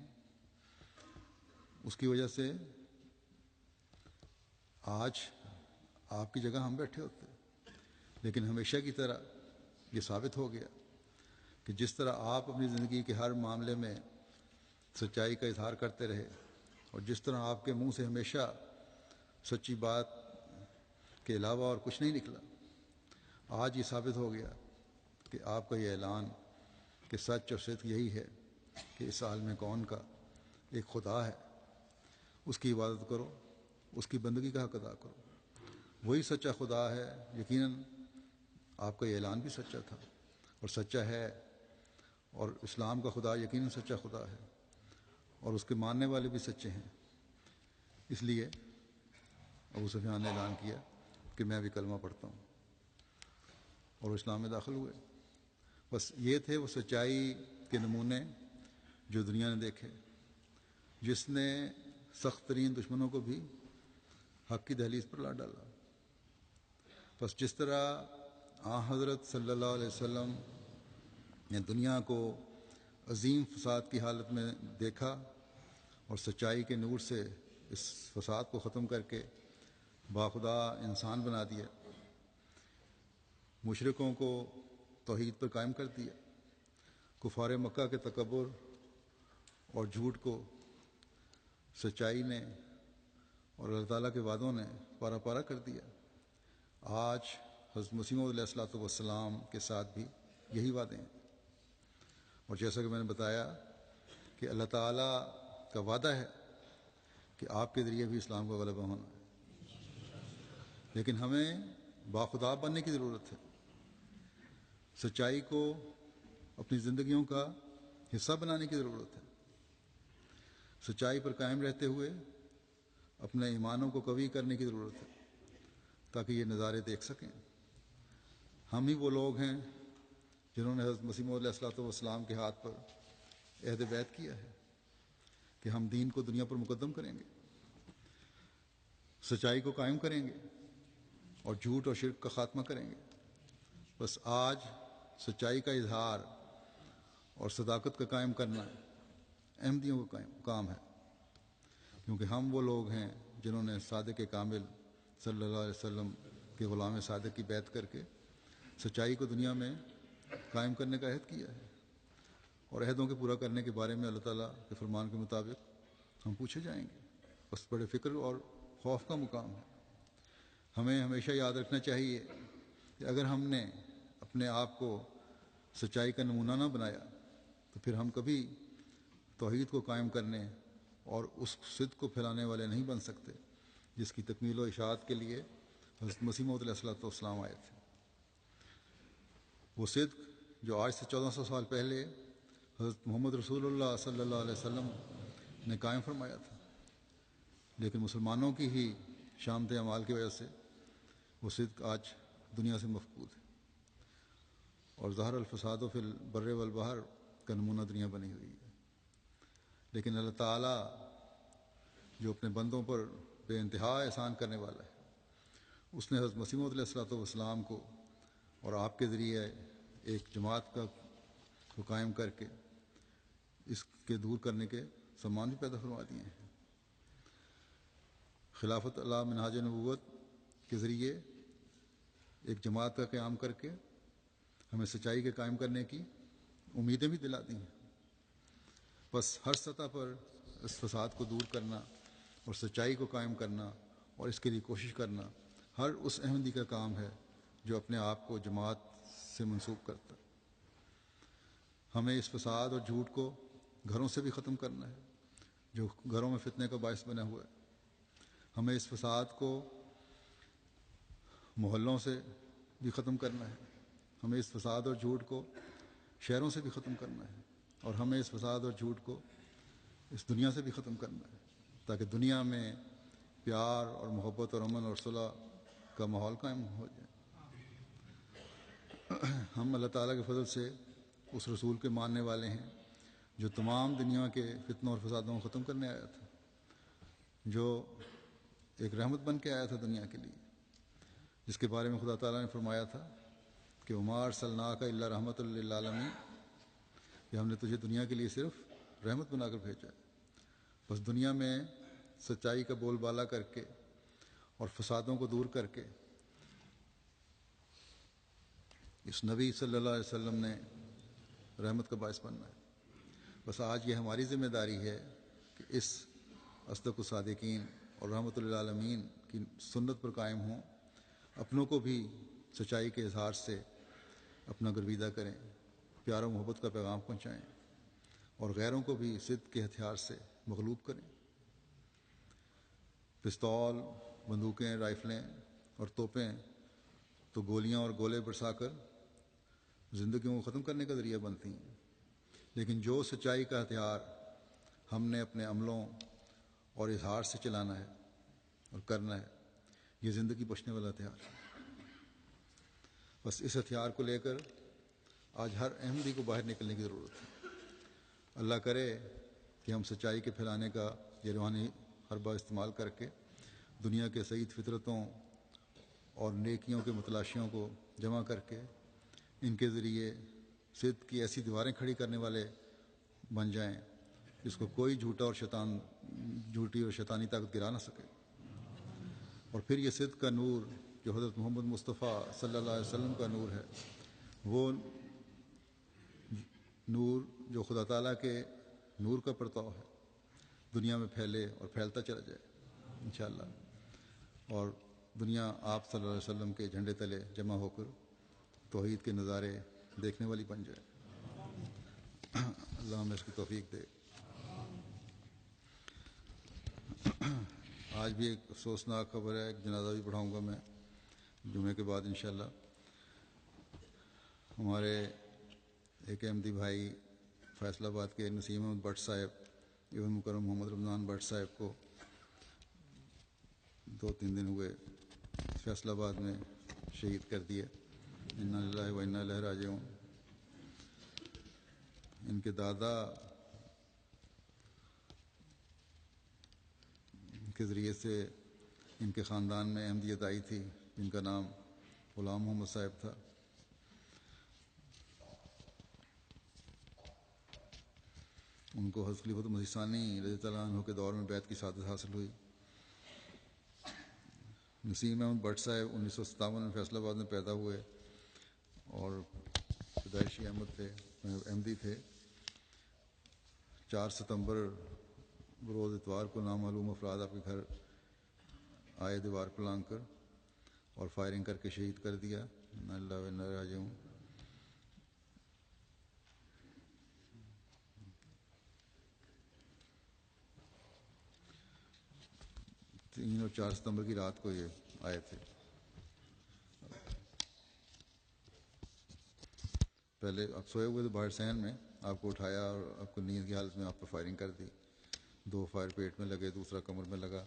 اس کی وجہ سے آج آپ کی جگہ ہم بیٹھے ہوتے. لیکن ہمیشہ کی طرح یہ ثابت ہو گیا کہ جس طرح آپ اپنی زندگی کے ہر معاملے میں سچائی کا اظہار کرتے رہے اور جس طرح آپ کے منہ سے ہمیشہ سچی بات کے علاوہ اور کچھ نہیں نکلا، آج یہ ثابت ہو گیا کہ آپ کا یہ اعلان کہ سچ اور صدق یہی ہے کہ اس عالم کون کا ایک خدا ہے، اس کی عبادت کرو، اس کی بندگی کا حق ادا کرو، وہی سچا خدا ہے. یقیناً آپ کا یہ اعلان بھی سچا تھا اور سچا ہے، اور اسلام کا خدا یقیناً سچا خدا ہے اور اس کے ماننے والے بھی سچے ہیں. اس لیے ابو سفیان نے اعلان کیا کہ میں بھی کلمہ پڑھتا ہوں، اور اسلام میں داخل ہوئے. بس یہ تھے وہ سچائی کے نمونے جو دنیا نے دیکھے، جس نے سخت ترین دشمنوں کو بھی حق کی دہلیز پر لا ڈالا. بس جس طرح حضرت صلی اللہ علیہ وسلم نے دنیا کو عظیم فساد کی حالت میں دیکھا اور سچائی کے نور سے اس فساد کو ختم کر کے باخدا انسان بنا دیا، مشرکوں کو توحید پر قائم کر دیا، کفار مکہ کے تکبر اور جھوٹ کو سچائی نے اور اللہ تعالیٰ کے وعدوں نے پارا پارا کر دیا. آج حضرت مسیح موعود علیہ السلام کے ساتھ بھی یہی وعدے ہیں، اور جیسا کہ میں نے بتایا کہ اللہ تعالیٰ کا وعدہ ہے کہ آپ کے ذریعے بھی اسلام کا غلبہ ہونا ہے. لیکن ہمیں باخدا بننے کی ضرورت ہے، سچائی کو اپنی زندگیوں کا حصہ بنانے کی ضرورت ہے، سچائی پر قائم رہتے ہوئے اپنے ایمانوں کو قوی کرنے کی ضرورت ہے تاکہ یہ نظارے دیکھ سکیں. ہم ہی وہ لوگ ہیں جنہوں نے حضرت مسیح موعود علیہ السلام کے ہاتھ پر عہد بیعت کیا ہے کہ ہم دین کو دنیا پر مقدم کریں گے، سچائی کو قائم کریں گے اور جھوٹ اور شرک کا خاتمہ کریں گے. بس آج سچائی کا اظہار اور صداقت کا قائم کرنا احمدیوں کا کام ہے، کیونکہ ہم وہ لوگ ہیں جنہوں نے صادق کامل صلی اللہ علیہ وسلم کے غلام صادق کی بیعت کر کے سچائی کو دنیا میں قائم کرنے کا عہد کیا ہے. اور عہدوں کے پورا کرنے کے بارے میں اللہ تعالیٰ کے فرمان کے مطابق ہم پوچھے جائیں گے. بس بڑے فکر اور خوف کا مقام ہے. ہمیں ہمیشہ یاد رکھنا چاہیے کہ اگر ہم نے اپنے آپ کو سچائی کا نمونہ نہ بنایا تو پھر ہم کبھی توحید کو قائم کرنے اور اس صدق کو پھیلانے والے نہیں بن سکتے جس کی تکمیل و اشاعت کے لیے حضرت مسیح موعود علیہ السلام آئے تھے. وہ صدق جو آج سے 1400 سال پہلے حضرت محمد رسول اللہ صلی اللہ علیہ وسلم نے قائم فرمایا تھا، لیکن مسلمانوں کی ہی شامت اعمال کی وجہ سے وہ صدق آج دنیا سے مفقود ہے، اور ظہر الفساد فی البر والبحر کا نمونہ دنیا بنی ہوئی ہے. لیکن اللہ تعالیٰ جو اپنے بندوں پر بے انتہا احسان کرنے والا ہے، اس نے حضرت مسیح موعود علیہ السلام کو اور آپ کے ذریعے ایک جماعت کو قائم کر کے اس کے دور کرنے کے سامان بھی پیدا فرما دیے ہیں. خلافت اللہ منہاج نبوت کے ذریعے ایک جماعت کا قیام کر کے ہمیں سچائی کے قائم کرنے کی امیدیں بھی دلا دی ہیں. بس ہر سطح پر اس فساد کو دور کرنا اور سچائی کو قائم کرنا اور اس کے لیے کوشش کرنا ہر اس احمدی کا کام ہے جو اپنے آپ کو جماعت سے منسوب کرتا. ہمیں اس فساد اور جھوٹ کو گھروں سے بھی ختم کرنا ہے جو گھروں میں فتنے کا باعث بنا ہوا ہے. ہمیں اس فساد کو محلوں سے بھی ختم کرنا ہے. ہمیں اس فساد اور جھوٹ کو شہروں سے بھی ختم کرنا ہے، اور ہمیں اس فساد اور جھوٹ کو اس دنیا سے بھی ختم کرنا ہے تاکہ دنیا میں پیار اور محبت اور امن اور صلح کا ماحول قائم ہو جائے. ہم اللہ تعالیٰ کے فضل سے اس رسول کے ماننے والے ہیں جو تمام دنیا کے فتنوں اور فسادوں کو ختم کرنے آیا تھا، جو ایک رحمت بن کے آیا تھا دنیا کے لیے، جس کے بارے میں خدا تعالیٰ نے فرمایا تھا کہ وما ارسلناک الا رحمۃ للعالمین، کہ ہم نے تجھے دنیا کے لیے صرف رحمت بنا کر بھیجا ہے۔ بس دنیا میں سچائی کا بول بالا کر کے اور فسادوں کو دور کر کے اس نبی صلی اللہ علیہ وسلم نے رحمت کا باعث بننا ہے۔ بس آج یہ ہماری ذمہ داری ہے کہ اس اصدق الصادقین اور رحمت للعالمین کی سنت پر قائم ہوں، اپنوں کو بھی سچائی کے اظہار سے اپنا گرویدہ کریں، پیار و محبت کا پیغام پہنچائیں، اور غیروں کو بھی صدق کے ہتھیار سے مغلوب کریں۔ پستول، بندوقیں، رائفلیں اور توپیں تو گولیاں اور گولے برسا کر زندگیوں کو ختم کرنے کا ذریعہ بنتی ہیں، لیکن جو سچائی کا ہتھیار ہم نے اپنے عملوں اور اظہار سے چلانا ہے اور کرنا ہے، یہ زندگی بچنے والا ہتھیار ہے۔ بس اس ہتھیار کو لے کر آج ہر احمدی کو باہر نکلنے کی ضرورت ہے۔ اللہ کرے کہ ہم سچائی کے پھیلانے کا یہ روحانی حربہ استعمال کر کے دنیا کے سعید فطرتوں اور نیکیوں کے متلاشیوں کو جمع کر کے ان کے ذریعے صدق کی ایسی دیواریں کھڑی کرنے والے بن جائیں جس کو کوئی جھوٹی اور شیطانی طاقت گرا نہ سکے، اور پھر یہ صدق کا نور جو حضرت محمد مصطفیٰ صلی اللہ علیہ وسلم کا نور ہے، وہ نور جو خدا تعالیٰ کے نور کا پرتاؤ ہے، دنیا میں پھیلے اور پھیلتا چلا جائے انشاءاللہ، اور دنیا آپ صلی اللہ علیہ وسلم کے جھنڈے تلے جمع ہو کر توحید کے نظارے دیکھنے والی بن جائے۔ اللہ ہمیں اس کی توفیق دے۔ آج بھی ایک افسوسناک خبر ہے، ایک جنازہ بھی پڑھاؤں گا میں جمعے کے بعد انشاءاللہ۔ ہمارے ایک احمدی بھائی فیصل آباد کے نسیم احمد بٹ صاحب ابن مکرم محمد رمضان بٹ صاحب کو 2-3 دن ہوئے فیصل آباد میں شہید کر دیا۔ انا للہ و انا الیہ راجعون۔ ان کے دادا کے ذریعے سے ان کے خاندان میں احمدیت آئی تھی، جن کا نام غلام محمد صاحب تھا۔ ان کو حضرت خلیفۃ مسیح ثانی رضی اللہ عنہ کے دور میں بیعت کی سعادت حاصل ہوئی۔ نسیم احمد بٹ صاحب 1957 میں فیصل آباد میں پیدا ہوئے اور پیدائشی احمدی تھے۔ 4 ستمبر بروز اتوار کو نامعلوم افراد آپ کے گھر آئے دیوار پر لانگ کر اور فائرنگ کر کے شہید کر دیا۔ انا للہ و انا الیہ راجعون۔ تین اور 4 ستمبر کی رات کو یہ آئے تھے۔ پہلے آپ سوئے ہوئے تھے باہر صحن میں، آپ کو اٹھایا اور آپ کو نیند کی حالت میں آپ پر فائرنگ کر دی۔ 2 فائر پیٹ میں لگے، دوسرا کمر میں لگا۔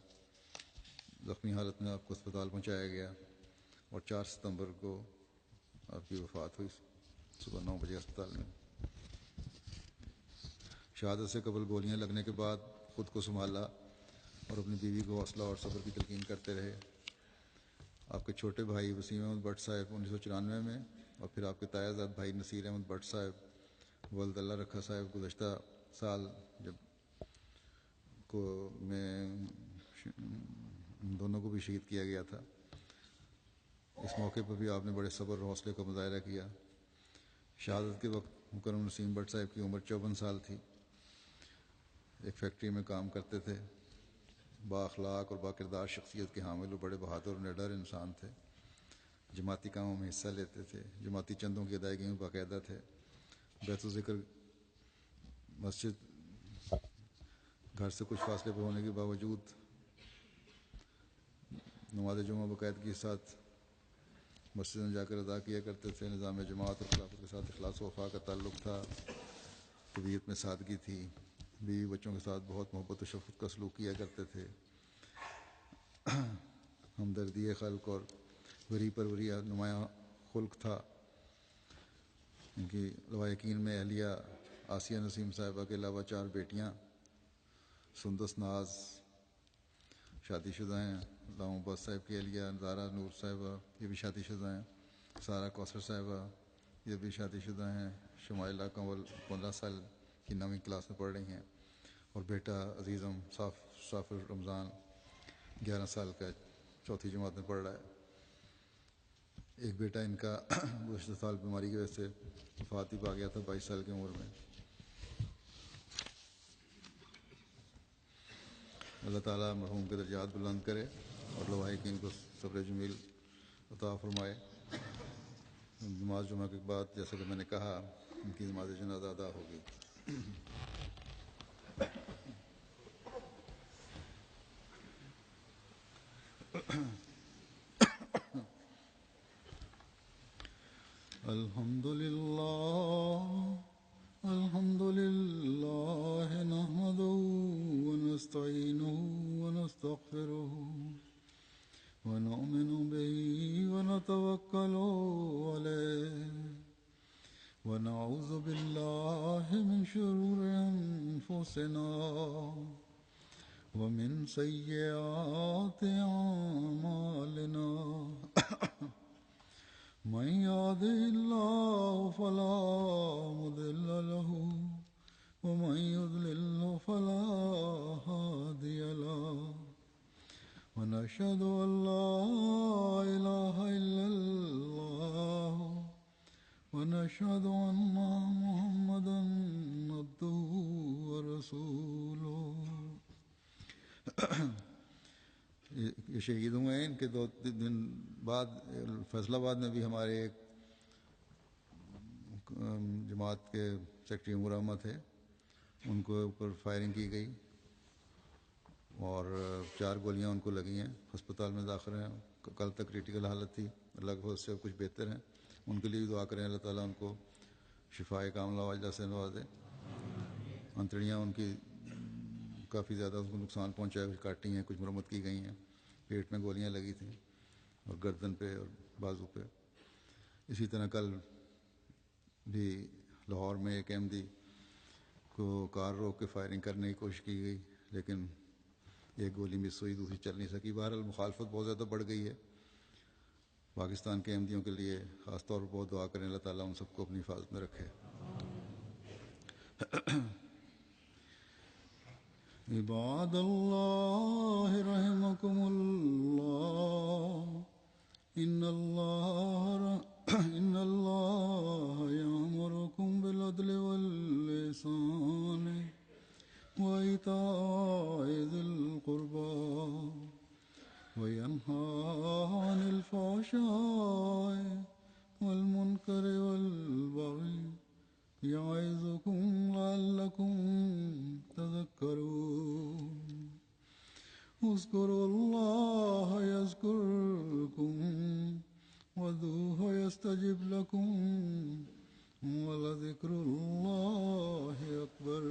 زخمی حالت میں آپ کو اسپتال پہنچایا گیا اور 4 ستمبر کو آپ کی وفات ہوئی صبح 9 بجے اسپتال میں۔ شہادت سے قبل گولیاں لگنے کے بعد خود کو سنبھالا اور اپنی بیوی کو حوصلہ اور صبر کی تلقین کرتے رہے۔ آپ کے چھوٹے بھائی وسیم احمد بٹ صاحب 1994 میں، اور پھر آپ کے تایا زاد بھائی نصیر احمد بٹ صاحب ولد اللہ رکھا صاحب گزشتہ سال جب ان دونوں کو بھی شہید کیا گیا تھا۔ اس موقع پر بھی آپ نے بڑے صبر اور حوصلے کا مظاہرہ کیا۔ شہادت کے وقت مکرم نسیم بٹ صاحب کی عمر 54 سال تھی۔ ایک فیکٹری میں کام کرتے تھے۔ با اخلاق اور با کردار شخصیت کے حامل اور بڑے بہادر اور نڈر انسان تھے۔ جماعتی کاموں میں حصہ لیتے تھے، جماعتی چندوں کی ادائیگی میں باقاعدہ تھے۔ بیت الذکر مسجد گھر سے کچھ فاصلے پر ہونے کے باوجود نماز جمعہ باقاعدگی کے ساتھ مسجد میں جا کر ادا کیا کرتے تھے۔ نظام جماعت اور خلافت کے ساتھ اخلاص و وفا کا تعلق تھا۔ طبیعت میں سادگی تھی۔ بیوی بچوں کے ساتھ بہت محبت و شفقت کا سلوک کیا کرتے تھے۔ ہمدردی خلق اور غریب پروری نمایاں خلق تھا۔ ان کی لواحقین میں اہلیہ آسیہ نسیم صاحبہ کے علاوہ 4 بیٹیاں، سندس ناز شادی شدہ ہیں، علامہ عباس صاحب کی اہلیہ زارا نور صاحبہ یہ بھی شادی شدہ ہیں، سارہ کوثر صاحبہ یہ بھی شادی شدہ ہیں، شمائلہ کنول 15 سال کی 9ویں کلاس میں پڑھ رہی ہیں، اور بیٹا عزیزم سافر رمضان 11 سال کا 4تھی جماعت میں پڑھ رہا ہے۔ ایک بیٹا ان کا گزشتہ سال بیماری کی وجہ سے وفات ہی پا گیا تھا 22 سال کی عمر میں۔ اللہ تعالیٰ مرحوم کے درجات بلند کرے اور لواحقین کو صبر جمیل عطا فرمائے۔ نماز جمعہ کے بعد جیسا کہ میں نے کہا ان کی نماز جنازہ ادا ہوگی۔ الحمد لله نحمده ونستعينه ونستغفره ونؤمن به ونتوكل عليه ونعوذ بالله من شرور أنفسنا ومن سيئات أعمالنا من يهده الله فلا مضل له ومن يضلل فلا هادي له ونشهد أن لا إله إلا الله ونشهد أن محمدا عبده ورسوله۔ یہ شہید ہوئے ہیں، ان کے 2 دن بعد فیصل آباد میں بھی ہمارے ایک جماعت کے سیکٹری عمر احمد تھے، ان کو اوپر فائرنگ کی گئی اور 4 گولیاں ان کو لگی ہیں، ہسپتال میں داخل ہیں۔ کل تک کریٹیکل حالت تھی، اللہ کے فضل سے کچھ بہتر ہیں۔ ان کے لیے بھی دعا کریں اللہ تعالیٰ ان کو شفائے کاملہ واجلہ سے نوازے۔ انتڑیاں ان کی کافی زیادہ ان کو نقصان پہنچا ہے، کچھ کاٹی ہیں، کچھ مرمت کی گئی ہیں، پیٹ میں گولیاں لگی تھیں اور گردن پہ اور بازو پہ۔ اسی طرح کل بھی لاہور میں ایک احمدی کو کار روک کے فائرنگ کرنے کی کوشش کی گئی، لیکن ایک گولی مس ہوئی، دوسری چل نہیں سکی۔ بہرحال مخالفت بہت زیادہ بڑھ گئی ہے۔ پاکستان کے احمدیوں کے لیے خاص طور پر بہت دعا کریں اللہ تعالیٰ ان سب کو اپنی حفاظت میں رکھے۔ عباد اللہ رحمکم اللہ ان اللہ یأمرکم بالعدل والإحسان وإیتاء ذی القربى وینہی عن الفحشاء والمنکر والبغی یعظکم لعلکم تذکرون۔ اذکروا اللہ یذکرکم وادعوہ یستجب لکم ولذکر اللہ اکبر۔